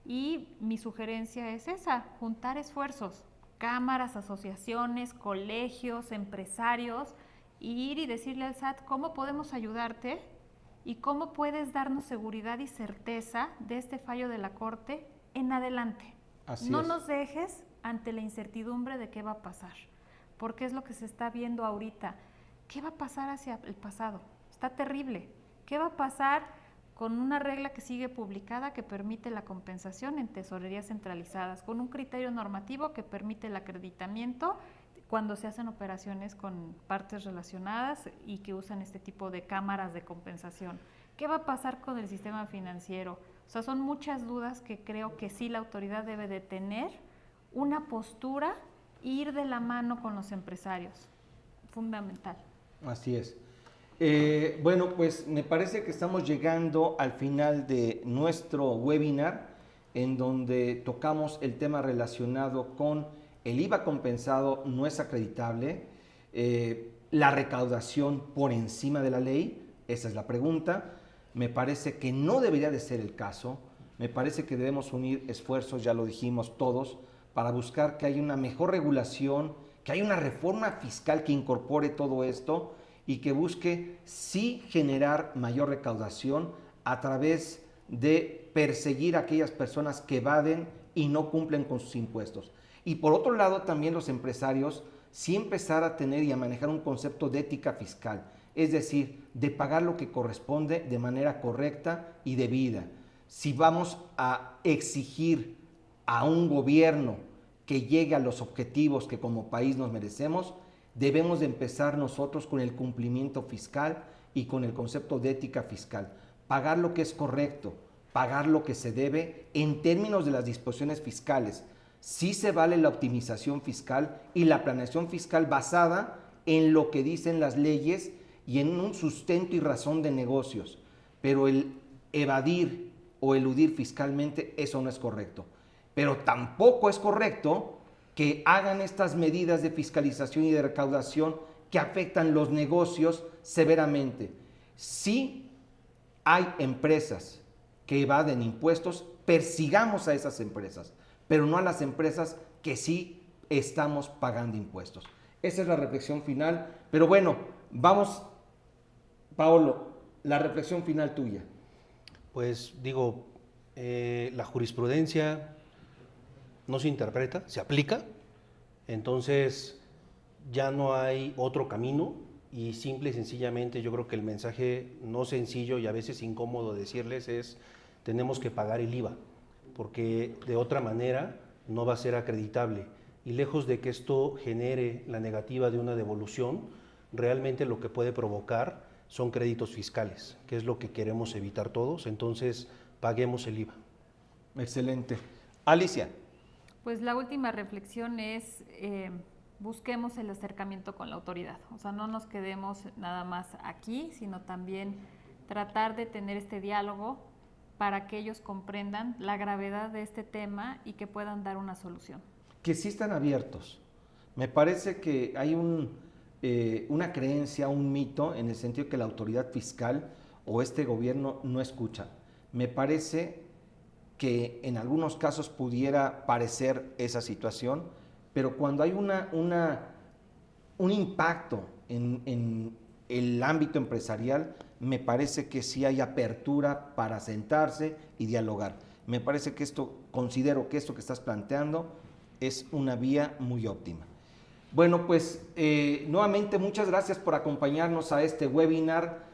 Y mi sugerencia es esa, juntar esfuerzos, cámaras, asociaciones, colegios, empresarios, ir y decirle al SAT cómo podemos ayudarte y cómo puedes darnos seguridad y certeza de este fallo de la Corte en adelante. No nos dejes ante la incertidumbre de qué va a pasar, porque es lo que se está viendo ahorita. ¿Qué va a pasar hacia el pasado? Está terrible. ¿Qué va a pasar con una regla que sigue publicada que permite la compensación en tesorerías centralizadas, con un criterio normativo que permite el acreditamiento cuando se hacen operaciones con partes relacionadas y que usan este tipo de cámaras de compensación? ¿Qué va a pasar con el sistema financiero? O sea, son muchas dudas que creo que sí la autoridad debe de tener una postura e ir de la mano con los empresarios. Fundamental. Así es. Bueno, pues me parece que estamos llegando al final de nuestro webinar en donde tocamos el tema relacionado con el IVA compensado no es acreditable, la recaudación por encima de la ley, esa es la pregunta. Me parece que no debería de ser el caso, me parece que debemos unir esfuerzos, ya lo dijimos todos, para buscar que haya una mejor regulación, que haya una reforma fiscal que incorpore todo esto y que busque sí generar mayor recaudación a través de perseguir a aquellas personas que evaden y no cumplen con sus impuestos. Y por otro lado, también los empresarios sí empezar a tener y a manejar un concepto de ética fiscal, es decir, de pagar lo que corresponde de manera correcta y debida. Si vamos a exigir a un gobierno que llegue a los objetivos que como país nos merecemos, debemos de empezar nosotros con el cumplimiento fiscal y con el concepto de ética fiscal. Pagar lo que es correcto, pagar lo que se debe en términos de las disposiciones fiscales. Sí se vale la optimización fiscal y la planeación fiscal basada en lo que dicen las leyes y en un sustento y razón de negocios. Pero el evadir o eludir fiscalmente, eso no es correcto. Pero tampoco es correcto que hagan estas medidas de fiscalización y de recaudación que afectan los negocios severamente. Sí hay empresas que evaden impuestos, persigamos a esas empresas, pero no a las empresas que sí estamos pagando impuestos. Esa es la reflexión final. Pero bueno, vamos, Paolo, la reflexión final tuya. Pues digo, la jurisprudencia no se interpreta, se aplica, entonces ya no hay otro camino y simple y sencillamente yo creo que el mensaje no sencillo y a veces incómodo decirles es tenemos que pagar el IVA, porque de otra manera no va a ser acreditable. Y lejos de que esto genere la negativa de una devolución, realmente lo que puede provocar son créditos fiscales, que es lo que queremos evitar todos. Entonces, paguemos el IVA. Excelente. Alicia. Pues la última reflexión es busquemos el acercamiento con la autoridad. O sea, no nos quedemos nada más aquí, sino también tratar de tener este diálogo para que ellos comprendan la gravedad de este tema y que puedan dar una solución. Que sí están abiertos. Me parece que hay una creencia, un mito, en el sentido de que la autoridad fiscal o este gobierno no escucha. Me parece que en algunos casos pudiera parecer esa situación, pero cuando hay un impacto en el ámbito empresarial, me parece que sí hay apertura para sentarse y dialogar. Me parece que considero que esto que estás planteando es una vía muy óptima. Bueno, pues nuevamente muchas gracias por acompañarnos a este webinar.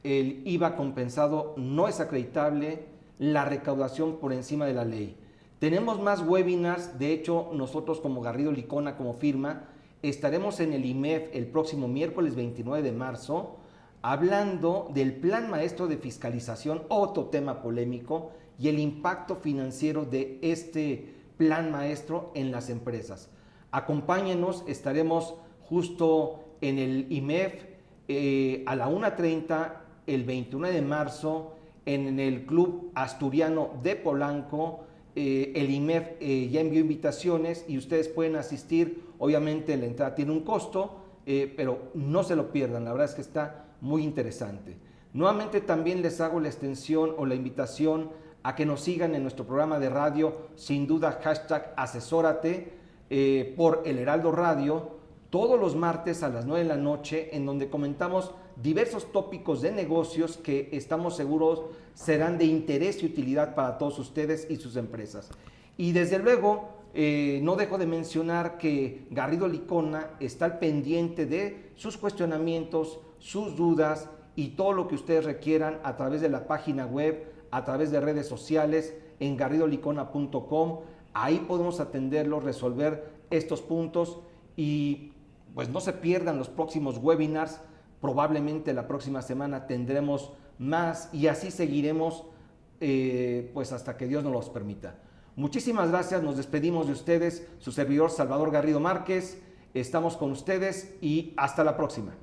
El IVA compensado no es acreditable, la recaudación por encima de la ley. Tenemos más webinars, de hecho nosotros como Garrido Licona, como firma, estaremos en el IMEF el próximo miércoles 29 de marzo hablando del Plan Maestro de Fiscalización, otro tema polémico, y el impacto financiero de este Plan Maestro en las empresas. Acompáñenos, estaremos justo en el IMEF a la 1:30 el 21 de marzo en el Club Asturiano de Polanco. El IMEF ya envió invitaciones y ustedes pueden asistir. Obviamente la entrada tiene un costo, pero no se lo pierdan, la verdad es que está muy interesante. Nuevamente también les hago la extensión o la invitación a que nos sigan en nuestro programa de radio, sin duda #asesórate por El Heraldo Radio, todos los martes a las 9 de la noche, en donde comentamos diversos tópicos de negocios que estamos seguros serán de interés y utilidad para todos ustedes y sus empresas. Y desde luego, no dejo de mencionar que Garrido Licona está al pendiente de sus cuestionamientos, sus dudas y todo lo que ustedes requieran a través de la página web, a través de redes sociales, en garridolicona.com. Ahí podemos atenderlos, resolver estos puntos y pues no se pierdan los próximos webinars. Probablemente la próxima semana tendremos más y así seguiremos pues hasta que Dios nos los permita. Muchísimas gracias, nos despedimos de ustedes, su servidor Salvador Garrido Márquez, estamos con ustedes y hasta la próxima.